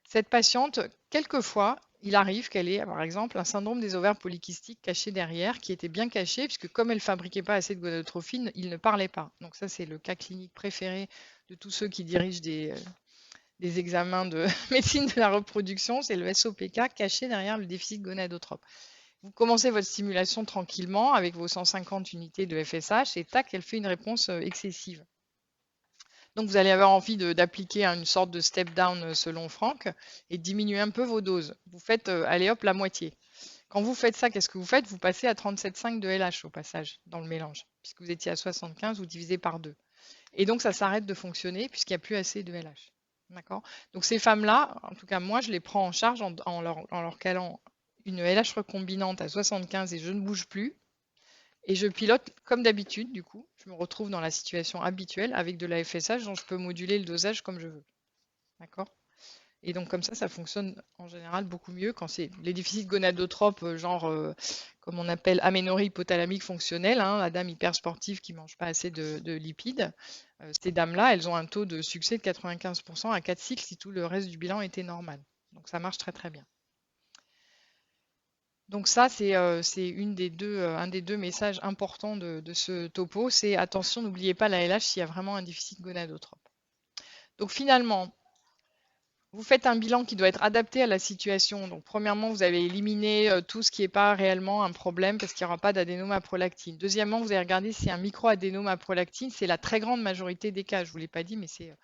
cette patiente, quelquefois, il arrive qu'elle ait, par exemple, un syndrome des ovaires polykystiques caché derrière, qui était bien caché, puisque comme elle ne fabriquait pas assez de gonadotrophine, il ne parlait pas. Donc ça, c'est le cas clinique préféré de tous ceux qui dirigent des examens de médecine de la reproduction, c'est le SOPK caché derrière le déficit gonadotrope. Vous commencez votre stimulation tranquillement avec vos 150 unités de FSH, et tac, elle fait une réponse excessive. Donc vous allez avoir envie d'appliquer une sorte de step down selon Franck et diminuer un peu vos doses. Vous faites, allez hop, la moitié. Quand vous faites ça, qu'est-ce que vous faites? Vous passez à 37,5 de LH au passage dans le mélange. Puisque vous étiez à 75, vous divisez par 2. Et donc ça s'arrête de fonctionner puisqu'il n'y a plus assez de LH. D'accord? Donc ces femmes-là, en tout cas moi, je les prends en charge en leur calant une LH recombinante à 75 et je ne bouge plus. Et je pilote comme d'habitude, du coup. Je me retrouve dans la situation habituelle avec de la FSH dont je peux moduler le dosage comme je veux. D'accord? Et donc comme ça fonctionne en général beaucoup mieux quand c'est les déficits gonadotropes, genre comme on appelle aménorrhée hypothalamique fonctionnelle, hein, la dame hyper sportive qui mange pas assez de lipides. Ces dames-là, elles ont un taux de succès de 95% à 4 cycles si tout le reste du bilan était normal. Donc ça marche très très bien. Donc ça, c'est un des deux messages importants de ce topo, c'est attention, n'oubliez pas la LH s'il y a vraiment un déficit gonadotrope. Donc finalement, vous faites un bilan qui doit être adapté à la situation. Donc premièrement, vous avez éliminé tout ce qui n'est pas réellement un problème parce qu'il n'y aura pas d'adénome à prolactine. Deuxièmement, vous allez regarder si c'est un micro-adénome à prolactine. C'est la très grande majorité des cas. Je ne vous l'ai pas dit, mais c'est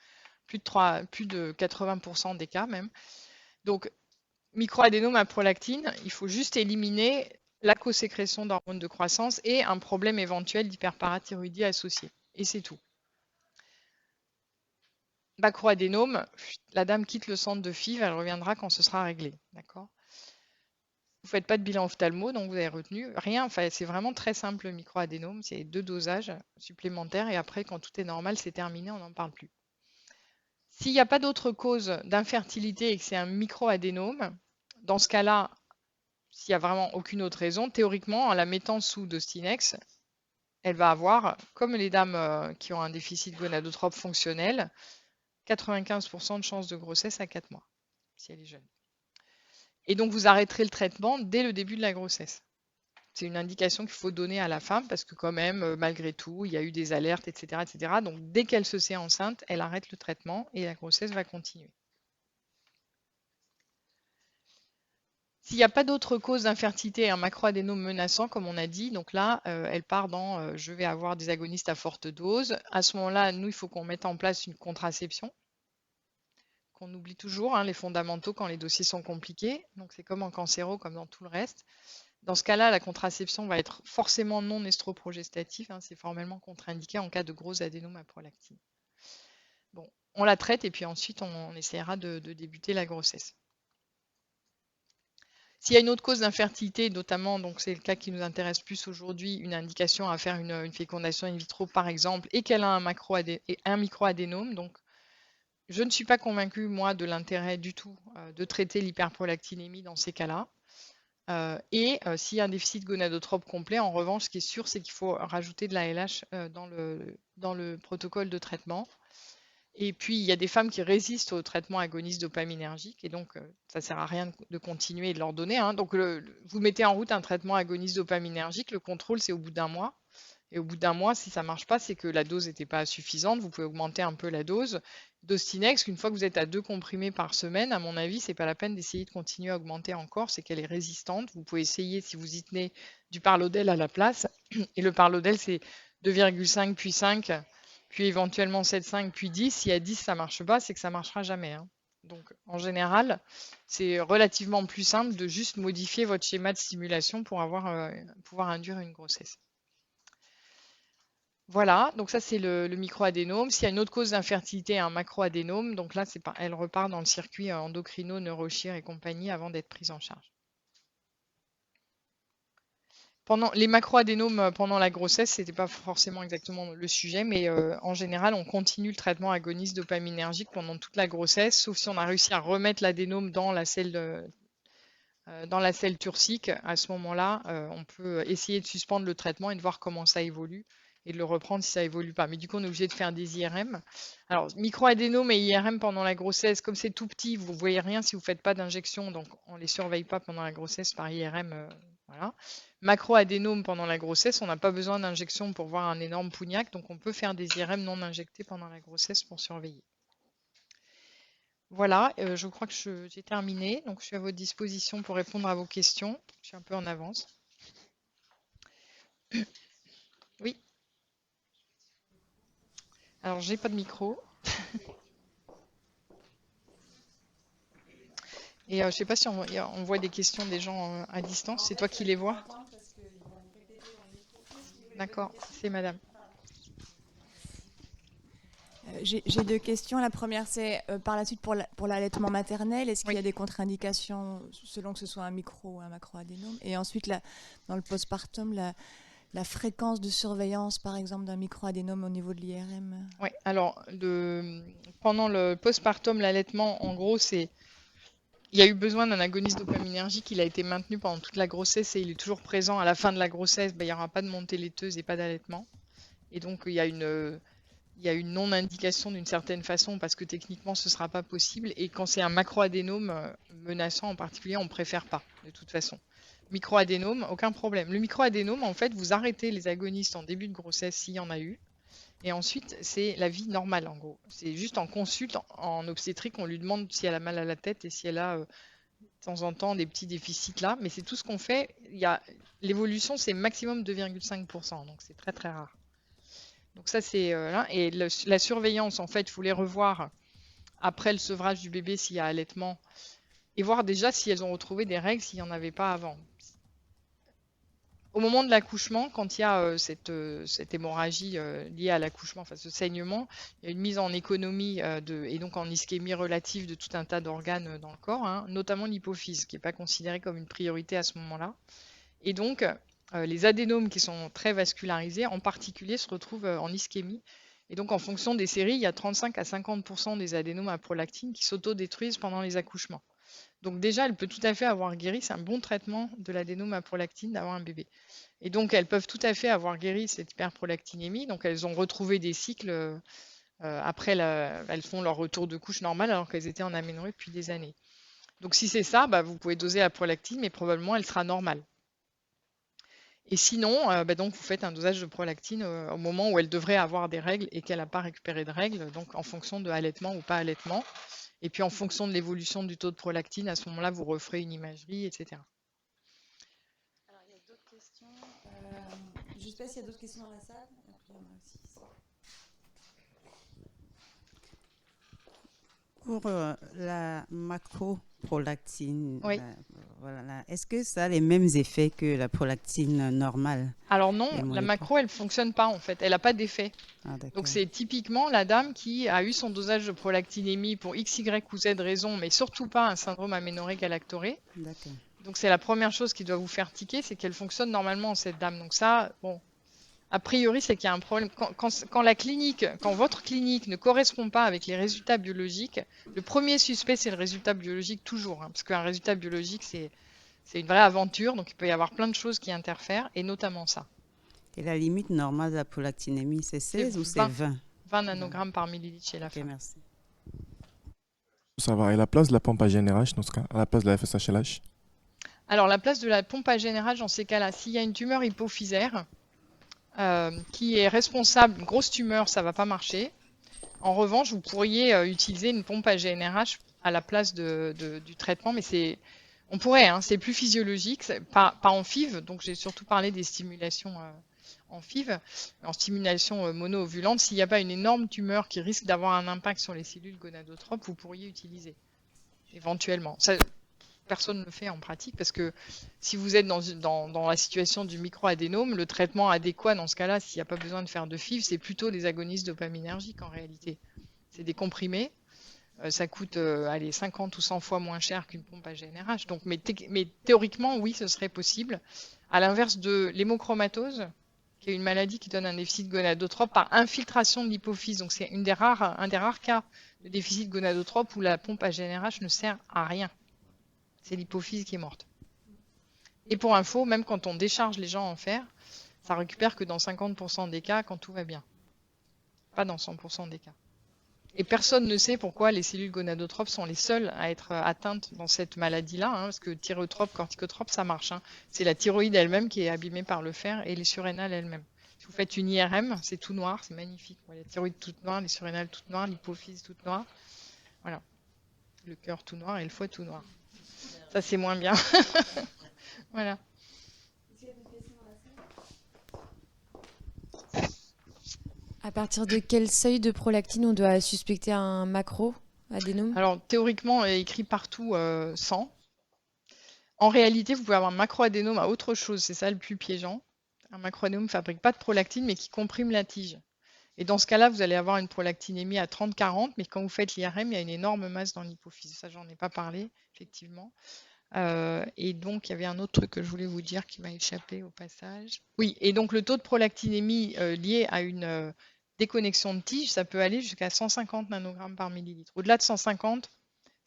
plus de 80% des cas même. Donc microadénome à prolactine, il faut juste éliminer la co-sécrétion d'hormones de croissance et un problème éventuel d'hyperparathyroïdie associé. Et c'est tout. Macroadénome, la dame quitte le centre de FIV, elle reviendra quand ce sera réglé. D'accord ? Vous ne faites pas de bilan ophtalmo, donc vous avez retenu rien. Enfin, c'est vraiment très simple le microadénome. C'est 2 dosages supplémentaires et après, quand tout est normal, c'est terminé, on n'en parle plus. S'il n'y a pas d'autre cause d'infertilité et que c'est un microadénome, dans ce cas-là, s'il n'y a vraiment aucune autre raison, théoriquement, en la mettant sous Dostinex, elle va avoir, comme les dames qui ont un déficit gonadotrope fonctionnel, 95% de chance de grossesse à 4 mois, si elle est jeune. Et donc, vous arrêterez le traitement dès le début de la grossesse. C'est une indication qu'il faut donner à la femme parce que quand même, malgré tout, il y a eu des alertes, etc., etc. Donc, dès qu'elle se sait enceinte, elle arrête le traitement et la grossesse va continuer. S'il n'y a pas d'autre cause d'infertilité et un macroadénome menaçant, comme on a dit, donc là, elle part dans je vais avoir des agonistes à forte dose. À ce moment-là, nous, il faut qu'on mette en place une contraception, qu'on oublie toujours, hein, les fondamentaux quand les dossiers sont compliqués. Donc c'est comme en cancéro, comme dans tout le reste. Dans ce cas-là, la contraception va être forcément non estroprogestative, hein, c'est formellement contre-indiqué en cas de gros adénome à prolactine. Bon, on la traite et puis ensuite on essaiera de débuter la grossesse. S'il y a une autre cause d'infertilité, notamment, donc c'est le cas qui nous intéresse plus aujourd'hui, une indication à faire une fécondation in vitro par exemple, et qu'elle a un microadénome, donc je ne suis pas convaincue, moi, de l'intérêt du tout de traiter l'hyperprolactinémie dans ces cas-là. S'il y a un déficit gonadotrope complet, en revanche, ce qui est sûr, c'est qu'il faut rajouter de la LH dans le protocole de traitement. Et puis, il y a des femmes qui résistent au traitement agoniste dopaminergique, et donc ça ne sert à rien de continuer et de leur donner, hein. Donc, vous mettez en route un traitement agoniste dopaminergique, le contrôle, c'est au bout d'1 mois. Et au bout d'1 mois, si ça ne marche pas, c'est que la dose n'était pas suffisante. Vous pouvez augmenter un peu la dose. Dostinex, une fois que vous êtes à 2 comprimés par semaine, à mon avis, c'est pas la peine d'essayer de continuer à augmenter encore, c'est qu'elle est résistante. Vous pouvez essayer, si vous y tenez, du Parlodel à la place. Et le Parlodel, c'est 2,5 puis 5, puis éventuellement 7,5 puis 10. Si à 10 ça marche pas, c'est que ça marchera jamais, hein. Donc en général, c'est relativement plus simple de juste modifier votre schéma de stimulation pour pouvoir induire une grossesse. Voilà, donc ça c'est le microadénome. S'il y a une autre cause d'infertilité, un macroadénome, donc là elle repart dans le circuit endocrino, neurochir et compagnie avant d'être prise en charge. Les macroadénomes pendant la grossesse, ce n'était pas forcément exactement le sujet, mais en général, on continue le traitement agoniste dopaminergique pendant toute la grossesse, sauf si on a réussi à remettre l'adénome dans la selle turcique. À ce moment-là, on peut essayer de suspendre le traitement et de voir comment ça évolue et de le reprendre si ça évolue pas. Mais du coup, on est obligé de faire des IRM. Alors, microadénome et IRM pendant la grossesse, comme c'est tout petit, vous ne voyez rien si vous ne faites pas d'injection, donc on ne les surveille pas pendant la grossesse par IRM. Voilà. Macroadénome pendant la grossesse, on n'a pas besoin d'injection pour voir un énorme pougnac, donc on peut faire des IRM non injectés pendant la grossesse pour surveiller. Voilà, je crois que j'ai terminé, donc je suis à votre disposition pour répondre à vos questions. Je suis un peu en avance. Oui. Alors, j'ai pas de micro. Et je ne sais pas si on voit des questions des gens à distance. C'est toi qui les vois? D'accord, c'est madame. J'ai 2 questions. La première, c'est par la suite pour l'allaitement maternel, est-ce qu'il y a des contre-indications selon que ce soit un micro ou un macroadénome? Et ensuite, dans le postpartum, la fréquence de surveillance, par exemple, d'un microadénome au niveau de l'IRM? Oui, alors pendant le postpartum, l'allaitement, en gros, c'est il y a eu besoin d'un agoniste dopaminergique, il a été maintenu pendant toute la grossesse et il est toujours présent à la fin de la grossesse, il n'y aura pas de montée laiteuse et pas d'allaitement. Et donc il y a une non-indication d'une certaine façon parce que techniquement ce ne sera pas possible. Et quand c'est un macroadénome menaçant en particulier, on ne préfère pas de toute façon. Microadénome, aucun problème. Le microadénome, en fait, vous arrêtez les agonistes en début de grossesse s'il y en a eu. Et ensuite, c'est la vie normale en gros. C'est juste en consulte en obstétrique, on lui demande si elle a mal à la tête et si elle a de temps en temps des petits déficits là. Mais c'est tout ce qu'on fait. L'évolution, c'est maximum 2,5%. Donc c'est très très rare. Donc ça c'est là. Et la surveillance, en fait, il faut les revoir après le sevrage du bébé s'il y a allaitement. Et voir déjà si elles ont retrouvé des règles s'il n'y en avait pas avant. Au moment de l'accouchement, quand il y a cette hémorragie liée à l'accouchement, enfin ce saignement, il y a une mise en économie et donc en ischémie relative de tout un tas d'organes dans le corps, hein, notamment l'hypophyse, qui n'est pas considérée comme une priorité à ce moment-là. Et donc, les adénomes qui sont très vascularisés, en particulier, se retrouvent en ischémie. Et donc, en fonction des séries, il y a 35 à 50% des adénomes à prolactine qui s'autodétruisent pendant les accouchements. Donc déjà, elle peut tout à fait avoir guéri, c'est un bon traitement de l'adénome à prolactine d'avoir un bébé. Et donc, elles peuvent tout à fait avoir guéri cette hyperprolactinémie. Donc, elles ont retrouvé des cycles. Après, elles font leur retour de couche normal alors qu'elles étaient en aménorrhée depuis des années. Donc, si c'est ça, vous pouvez doser la prolactine, mais probablement elle sera normale. Et sinon, donc vous faites un dosage de prolactine au moment où elle devrait avoir des règles et qu'elle n'a pas récupéré de règles, donc en fonction de allaitement ou pas allaitement. Et puis en fonction de l'évolution du taux de prolactine, à ce moment-là, vous referez une imagerie, etc. Alors, il y a d'autres questions. Je ne sais pas s'il y a d'autres questions dans la salle. Après, on a aussi ça. Pour la macroprolactine, Oui. Est-ce que ça a les mêmes effets que la prolactine normale? Alors non, la macro, elle ne fonctionne pas en fait. Elle n'a pas d'effet. Donc c'est typiquement la dame qui a eu son dosage de prolactinémie pour X, Y ou Z raison, mais surtout pas un syndrome aménorrhée galactoré. D'accord. Donc c'est la première chose qui doit vous faire tiquer, c'est qu'elle fonctionne normalement cette dame. Donc ça, bon, a priori c'est qu'il y a un problème. Quand votre clinique ne correspond pas avec les résultats biologiques, le premier suspect c'est le résultat biologique toujours, hein, parce qu'un résultat biologique c'est une vraie aventure, donc il peut y avoir plein de choses qui interfèrent, et notamment ça. Et la limite normale de la prolactinémie, c'est 16 ou c'est 20? 20 nanogrammes par millilitre chez la femme. Merci. Ça va. Et la place de la pompe à GnRH, dans ce cas, à la place de la FSH-LH? Alors, la place de la pompe à GnRH, dans ces cas-là, s'il y a une tumeur hypophysaire qui est responsable, une grosse tumeur, ça ne va pas marcher. En revanche, vous pourriez utiliser une pompe à GnRH à la place du traitement, mais on pourrait, hein, c'est plus physiologique, pas en FIV, donc j'ai surtout parlé des stimulations en FIV, en stimulation mono-ovulante. S'il n'y a pas une énorme tumeur qui risque d'avoir un impact sur les cellules gonadotropes, vous pourriez utiliser, éventuellement. Personne ne le fait en pratique parce que si vous êtes dans la situation du microadénome, le traitement adéquat dans ce cas-là, s'il n'y a pas besoin de faire de FIV, c'est plutôt des agonistes dopaminergiques en réalité. C'est des comprimés. Ça coûte 50 ou 100 fois moins cher qu'une pompe à GnRH. Donc, mais théoriquement, oui, ce serait possible. À l'inverse de l'hémochromatose, qui est une maladie qui donne un déficit gonadotrope par infiltration de l'hypophyse. Donc, c'est un des rares cas de déficit gonadotrope où la pompe à GnRH ne sert à rien. C'est l'hypophyse qui est morte. Et pour info, même quand on décharge les gens en fer, ça récupère que dans 50% des cas quand tout va bien. Pas dans 100% des cas. Et personne ne sait pourquoi les cellules gonadotropes sont les seules à être atteintes dans cette maladie-là, hein, parce que thyrotrope, corticotrope, ça marche. Hein. C'est la thyroïde elle-même qui est abîmée par le fer et les surrénales elles-mêmes. Si vous faites une IRM, c'est tout noir, c'est magnifique. La thyroïde toute noire, les surrénales toutes noires, l'hypophyse toute noire. Voilà. Le cœur tout noir et le foie tout noir. Ça, c'est moins bien. Voilà. À partir de quel seuil de prolactine on doit suspecter un macro-adénome? Alors, théoriquement, il est écrit partout 100. En réalité, vous pouvez avoir un macroadénome à autre chose. C'est ça le plus piégeant. Un macroadénome ne fabrique pas de prolactine, mais qui comprime la tige. Et dans ce cas-là, vous allez avoir une prolactinémie à 30-40, mais quand vous faites l'IRM, il y a une énorme masse dans l'hypophyse. Ça, j'en ai pas parlé, effectivement. Et donc, il y avait un autre truc que je voulais vous dire qui m'a échappé au passage. Oui, et donc le taux de prolactinémie lié à une déconnexion de tige, ça peut aller jusqu'à 150 nanogrammes par millilitre. Au-delà de 150,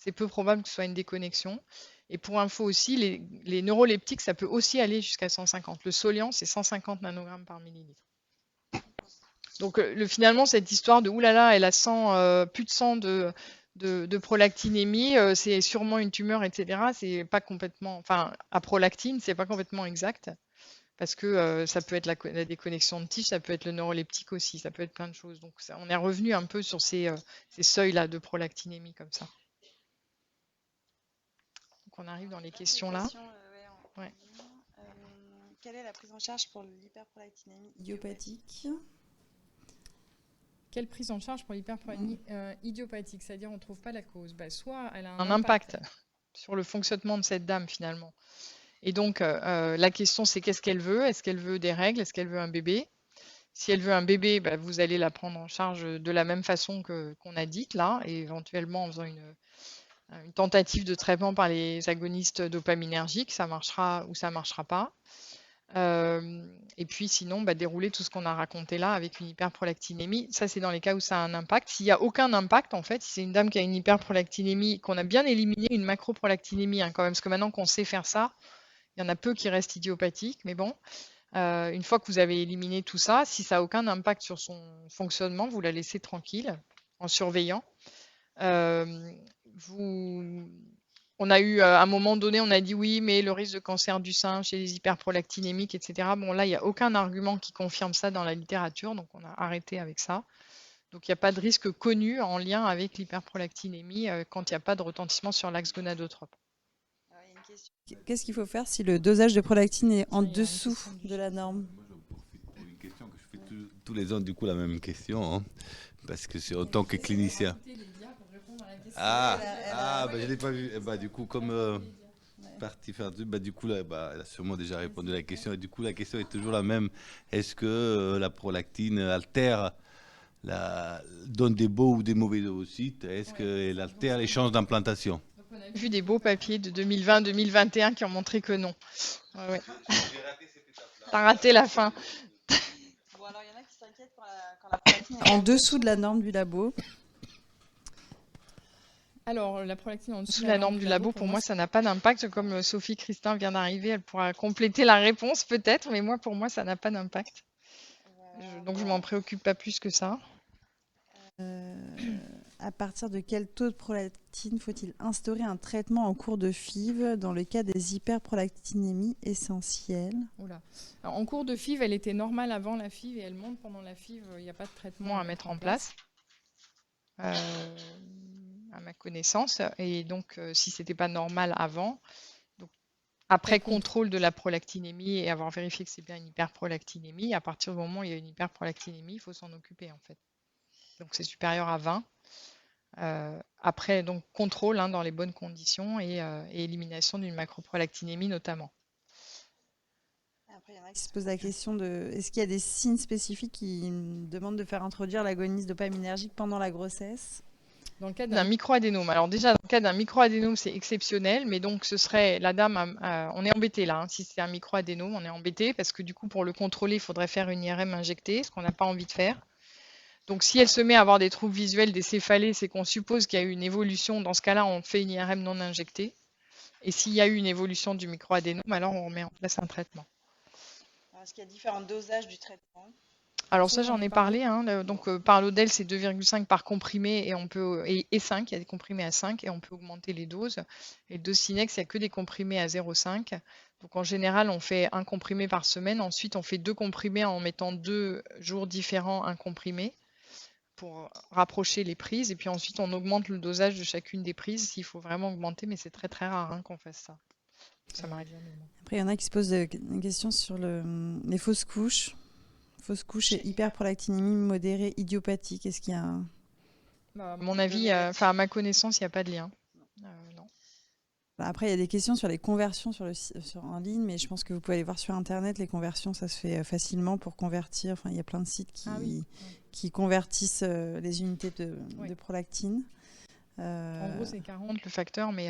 c'est peu probable que ce soit une déconnexion. Et pour info aussi, les neuroleptiques, ça peut aussi aller jusqu'à 150. Le Soliant, c'est 150 nanogrammes par millilitre. Donc finalement, cette histoire de oulala, elle a plus de 100 de prolactinémie, c'est sûrement une tumeur, etc. C'est pas complètement, enfin, à prolactine, c'est pas complètement exact. Parce que ça peut être la déconnexion de tige, ça peut être le neuroleptique aussi, ça peut être plein de choses. Donc on est revenu un peu sur ces seuils-là de prolactinémie comme ça. Donc on arrive dans les questions là. Ouais. Quelle est la prise en charge pour l'hyperprolactinémie idiopathique? Quelle prise en charge pour l'hyperprolactinémie idiopathique? C'est-à-dire on ne trouve pas la cause. Bah, soit elle a un impact sur le fonctionnement de cette dame finalement. Et donc la question c'est qu'est-ce qu'elle veut? Est-ce qu'elle veut des règles? Est-ce qu'elle veut un bébé? Si elle veut un bébé, bah, vous allez la prendre en charge de la même façon qu'on a dit là, et éventuellement en faisant une tentative de traitement par les agonistes dopaminergiques, ça marchera ou ça ne marchera pas. Et puis sinon, bah, dérouler tout ce qu'on a raconté là avec une hyperprolactinémie. Ça, c'est dans les cas où ça a un impact. S'il n'y a aucun impact, en fait, si c'est une dame qui a une hyperprolactinémie, qu'on a bien éliminé une macroprolactinémie, hein, quand même, parce que maintenant qu'on sait faire ça, il y en a peu qui restent idiopathiques, mais bon. Une fois que vous avez éliminé tout ça, si ça n'a aucun impact sur son fonctionnement, vous la laissez tranquille en surveillant. On a eu, à un moment donné, on a dit oui, mais le risque de cancer du sein chez les hyperprolactinémiques, etc. Bon, là, il n'y a aucun argument qui confirme ça dans la littérature, donc on a arrêté avec ça. Donc, il n'y a pas de risque connu en lien avec l'hyperprolactinémie quand il n'y a pas de retentissement sur l'axe gonadotrope. Qu'est-ce qu'il faut faire si le dosage de prolactine est en dessous de la norme? Moi, j'en profite pour une question que je fais tous les ans, du coup, la même question, hein, parce que c'est en tant que clinicien. Bah, je ne l'ai pas vu. Bah, du coup, comme partie faire bah, du coup, là, bah, elle a sûrement déjà répondu à la question. Et du coup, la question est toujours la même. Est-ce que la prolactine altère, donne des beaux ou des mauvais ovocytes? Est-ce qu'elle altère les chances d'implantation? On a vu des beaux papiers de 2020-2021 qui ont montré que non. Ouais. T'as raté la fin. Bon, alors il y en a qui s'inquiètent quand la prolactine est en dessous de la norme du labo. Alors, la prolactine en dessous de la norme du labo, pour moi, ça n'a pas d'impact. Comme Sophie Christin vient d'arriver, elle pourra compléter la réponse peut-être, mais pour moi, ça n'a pas d'impact. Donc, je m'en préoccupe pas plus que ça. À partir de quel taux de prolactine faut-il instaurer un traitement en cours de FIV dans le cas des hyperprolactinémies essentielles? Alors, en cours de FIV, elle était normale avant la FIV et elle monte pendant la FIV. Il n'y a pas de traitement à mettre en place, à ma connaissance. Et donc, si ce n'était pas normal avant, donc, après contrôle de la prolactinémie et avoir vérifié que c'est bien une hyperprolactinémie, à partir du moment où il y a une hyperprolactinémie, il faut s'en occuper en fait. Donc c'est supérieur à 20. Après, donc contrôle dans les bonnes conditions et élimination d'une macroprolactinémie notamment. Après, il y en a qui se posent la question de est-ce qu'il y a des signes spécifiques qui demandent de faire introduire l'agoniste dopaminergique pendant la grossesse? Dans le cas d'un microadénome. Alors déjà, dans le cas d'un microadénome, c'est exceptionnel, mais donc ce serait la dame, on est embêté là, si c'est un microadénome, on est embêté parce que du coup, pour le contrôler, il faudrait faire une IRM injectée, ce qu'on n'a pas envie de faire. Donc si elle se met à avoir des troubles visuels, des céphalées, c'est qu'on suppose qu'il y a eu une évolution. Dans ce cas-là, on fait une IRM non injectée. Et s'il y a eu une évolution du microadénome, alors on remet en place un traitement. Est-ce qu'il y a différents dosages du traitement? Alors ça, j'en ai parlé. Donc par l'Odel, c'est 2,5 par comprimé et 5. Il y a des comprimés à 5 et on peut augmenter les doses. Et le Dosinex, il n'y a que des comprimés à 0,5. Donc en général, on fait un comprimé par semaine. Ensuite, on fait 2 comprimés en mettant 2 jours différents un comprimé pour rapprocher les prises. Et puis ensuite, on augmente le dosage de chacune des prises s'il faut vraiment augmenter, mais c'est très très rare qu'on fasse ça. Ça m'arrive jamais. Après, il y en a qui se posent une question sur les fausses couches. Fausses couches et hyperprolactinémie modérée idiopathique. Est-ce qu'il y a un... À mon avis, à ma connaissance, il n'y a pas de lien. Non. Après, il y a des questions sur les conversions en ligne, mais je pense que vous pouvez aller voir sur Internet. Les conversions, ça se fait facilement pour convertir. Enfin, il y a plein de sites qui convertissent les unités de prolactine. En gros, c'est 40 le facteur, mais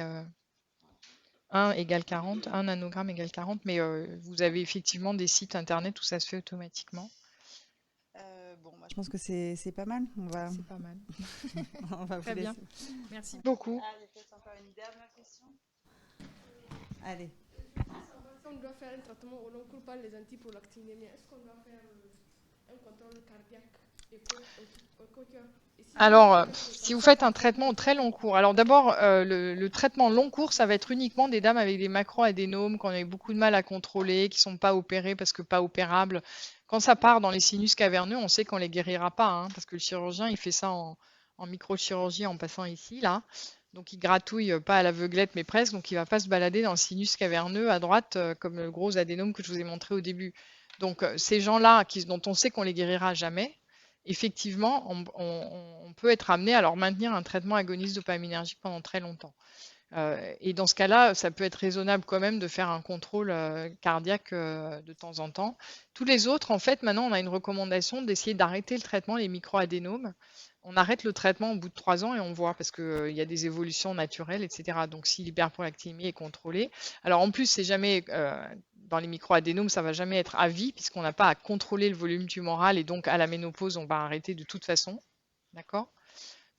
1 égale 40, 1 nanogramme égale 40. Mais vous avez effectivement des sites Internet où ça se fait automatiquement. Je pense que c'est pas mal. C'est pas mal. On va vous Très bien. laisser. Merci beaucoup. Allez, peut-être encore une dernière question. Allez. On doit faire un traitement au long cours par les antiprolactinémies. Est-ce qu'on doit faire un contrôle cardiaque au cœur? Alors, si vous faites un traitement au très long cours, alors d'abord, le traitement long cours, ça va être uniquement des dames avec des macroadénomes qu'on a eu beaucoup de mal à contrôler, qui ne sont pas opérées parce que pas opérables. Quand ça part dans les sinus caverneux, on sait qu'on ne les guérira pas, hein, parce que le chirurgien, il fait ça en microchirurgie en passant ici, là. Donc, il gratouille pas à l'aveuglette, mais presque. Donc, il ne va pas se balader dans le sinus caverneux à droite, comme le gros adénome que je vous ai montré au début. Donc, ces gens-là, dont on sait qu'on les guérira jamais, effectivement, on peut être amené à leur maintenir un traitement agoniste dopaminergique pendant très longtemps. Et dans ce cas-là, ça peut être raisonnable quand même de faire un contrôle cardiaque de temps en temps. Tous les autres, en fait, maintenant, on a une recommandation d'essayer d'arrêter le traitement, les microadénomes. On arrête le traitement au bout de 3 ans et on voit parce qu'il y a des évolutions naturelles, etc. Donc, si l'hyperprolactinémie est contrôlée. Alors, en plus, c'est jamais dans les microadénomes, ça ne va jamais être à vie puisqu'on n'a pas à contrôler le volume tumoral et donc à la ménopause, on va arrêter de toute façon. D'accord?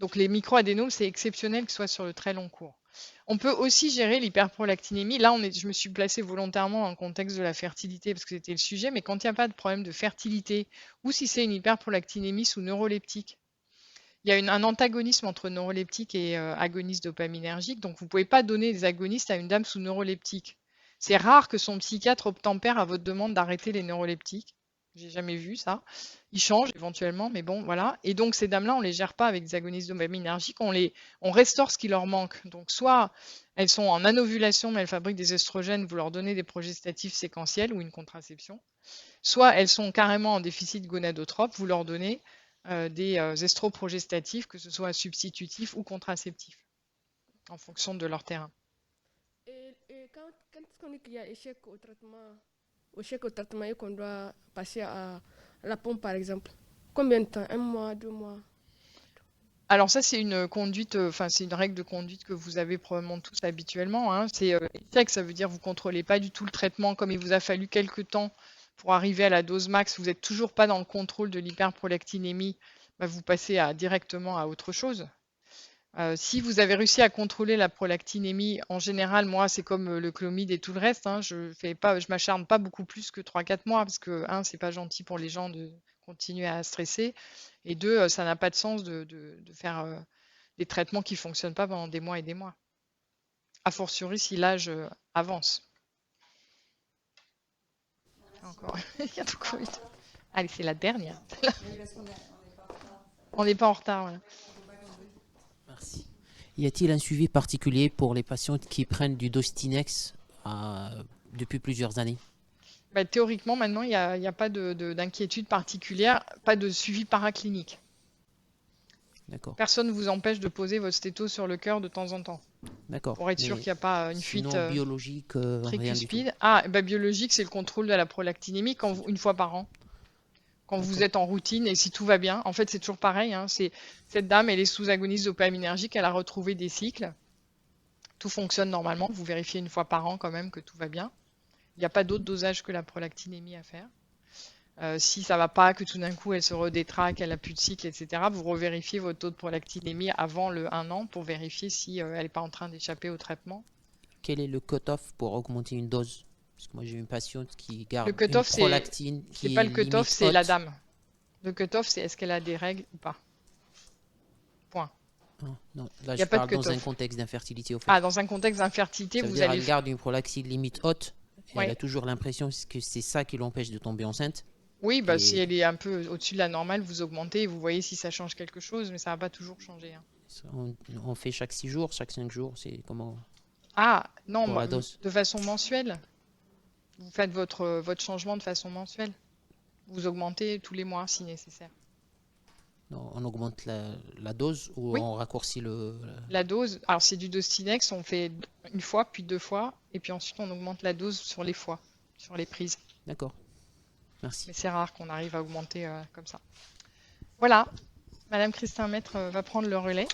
Donc, les microadénomes, c'est exceptionnel qu'ils soient sur le très long cours. On peut aussi gérer l'hyperprolactinémie. Là, je me suis placée volontairement dans le contexte de la fertilité parce que c'était le sujet, mais quand il n'y a pas de problème de fertilité ou si c'est une hyperprolactinémie sous neuroleptique, il y a un antagonisme entre neuroleptique et agoniste dopaminergique. Donc, vous ne pouvez pas donner des agonistes à une dame sous neuroleptique. C'est rare que son psychiatre obtempère à votre demande d'arrêter les neuroleptiques. J'ai jamais vu ça. Ils changent éventuellement, mais bon, voilà. Et donc, ces dames-là, on ne les gère pas avec des agonistes dopaminergiques. On restaure ce qui leur manque. Donc, soit elles sont en anovulation, mais elles fabriquent des estrogènes, vous leur donnez des progestatifs séquentiels ou une contraception. Soit elles sont carrément en déficit gonadotrope, vous leur donnez des estroprogestatifs, que ce soit substitutifs ou contraceptifs, en fonction de leur terrain. Et quand on dit qu'il y a échec au traitement et qu'on doit passer à la pompe, par exemple, combien de temps? 1 mois, 2 mois? Alors ça, c'est une conduite, c'est une règle de conduite que vous avez probablement tous habituellement, hein. C'est échec, ça veut dire vous contrôlez pas du tout le traitement comme il vous a fallu quelques temps pour arriver à la dose max. Vous n'êtes toujours pas dans le contrôle de l'hyperprolactinémie, vous passez directement à autre chose. Si vous avez réussi à contrôler la prolactinémie, en général, moi, c'est comme le clomide et tout le reste, hein, je m'acharne pas beaucoup plus que 3-4 mois parce que, c'est pas gentil pour les gens de continuer à stresser. Et 2, ça n'a pas de sens de faire des traitements qui ne fonctionnent pas pendant des mois et des mois. A fortiori si l'âge avance. Encore. Il y a tout Covid. Allez, c'est la dernière. On n'est pas en retard. Voilà. Merci. Y a-t-il un suivi particulier pour les patientes qui prennent du Dostinex depuis plusieurs années? Théoriquement, maintenant, il n'y a pas d'inquiétude particulière, pas de suivi paraclinique. D'accord. Personne ne vous empêche de poser votre stéto sur le cœur de temps en temps. D'accord. Pour être sûr qu'il n'y a pas une fuite biologique, rien du tout. Biologique, c'est le contrôle de la prolactinémie une fois par an. Quand vous êtes en routine et si tout va bien. En fait, c'est toujours pareil. Hein, cette dame, elle est sous agoniste dopaminergique, elle a retrouvé des cycles. Tout fonctionne normalement. Vous vérifiez une fois par an quand même que tout va bien. Il n'y a pas d'autre dosage que la prolactinémie à faire. Si ça ne va pas, que tout d'un coup elle se redétraque, elle n'a plus de cycle, etc., vous revérifiez votre taux de prolactinémie avant le 1 an pour vérifier si elle n'est pas en train d'échapper au traitement. Quel est le cut-off pour augmenter une dose? Parce que moi j'ai une patiente qui garde le cut-off, une prolactine qui c'est pas le cut-off, c'est haute. la dame. Le cut-off, c'est est-ce qu'elle a des règles ou pas. Point. Non, là je parle dans un contexte d'infertilité. Au fait. Dans un contexte d'infertilité, Elle garde une prolactine limite haute. Et elle a toujours l'impression que c'est ça qui l'empêche de tomber enceinte. Oui, si elle est un peu au-dessus de la normale, vous augmentez et vous voyez si ça change quelque chose, mais ça ne va pas toujours changer. Hein. On fait chaque 6 jours, chaque 5 jours, c'est comment? Non, de façon mensuelle. Vous faites votre changement de façon mensuelle. Vous augmentez tous les mois si nécessaire. Non, on augmente la dose ou on raccourcit la dose? Alors c'est du Dostinex, on fait une fois, puis 2 fois, et puis ensuite on augmente la dose sur les fois, sur les prises. D'accord. Merci. Mais c'est rare qu'on arrive à augmenter comme ça. Voilà, Madame Christin Maître va prendre le relais.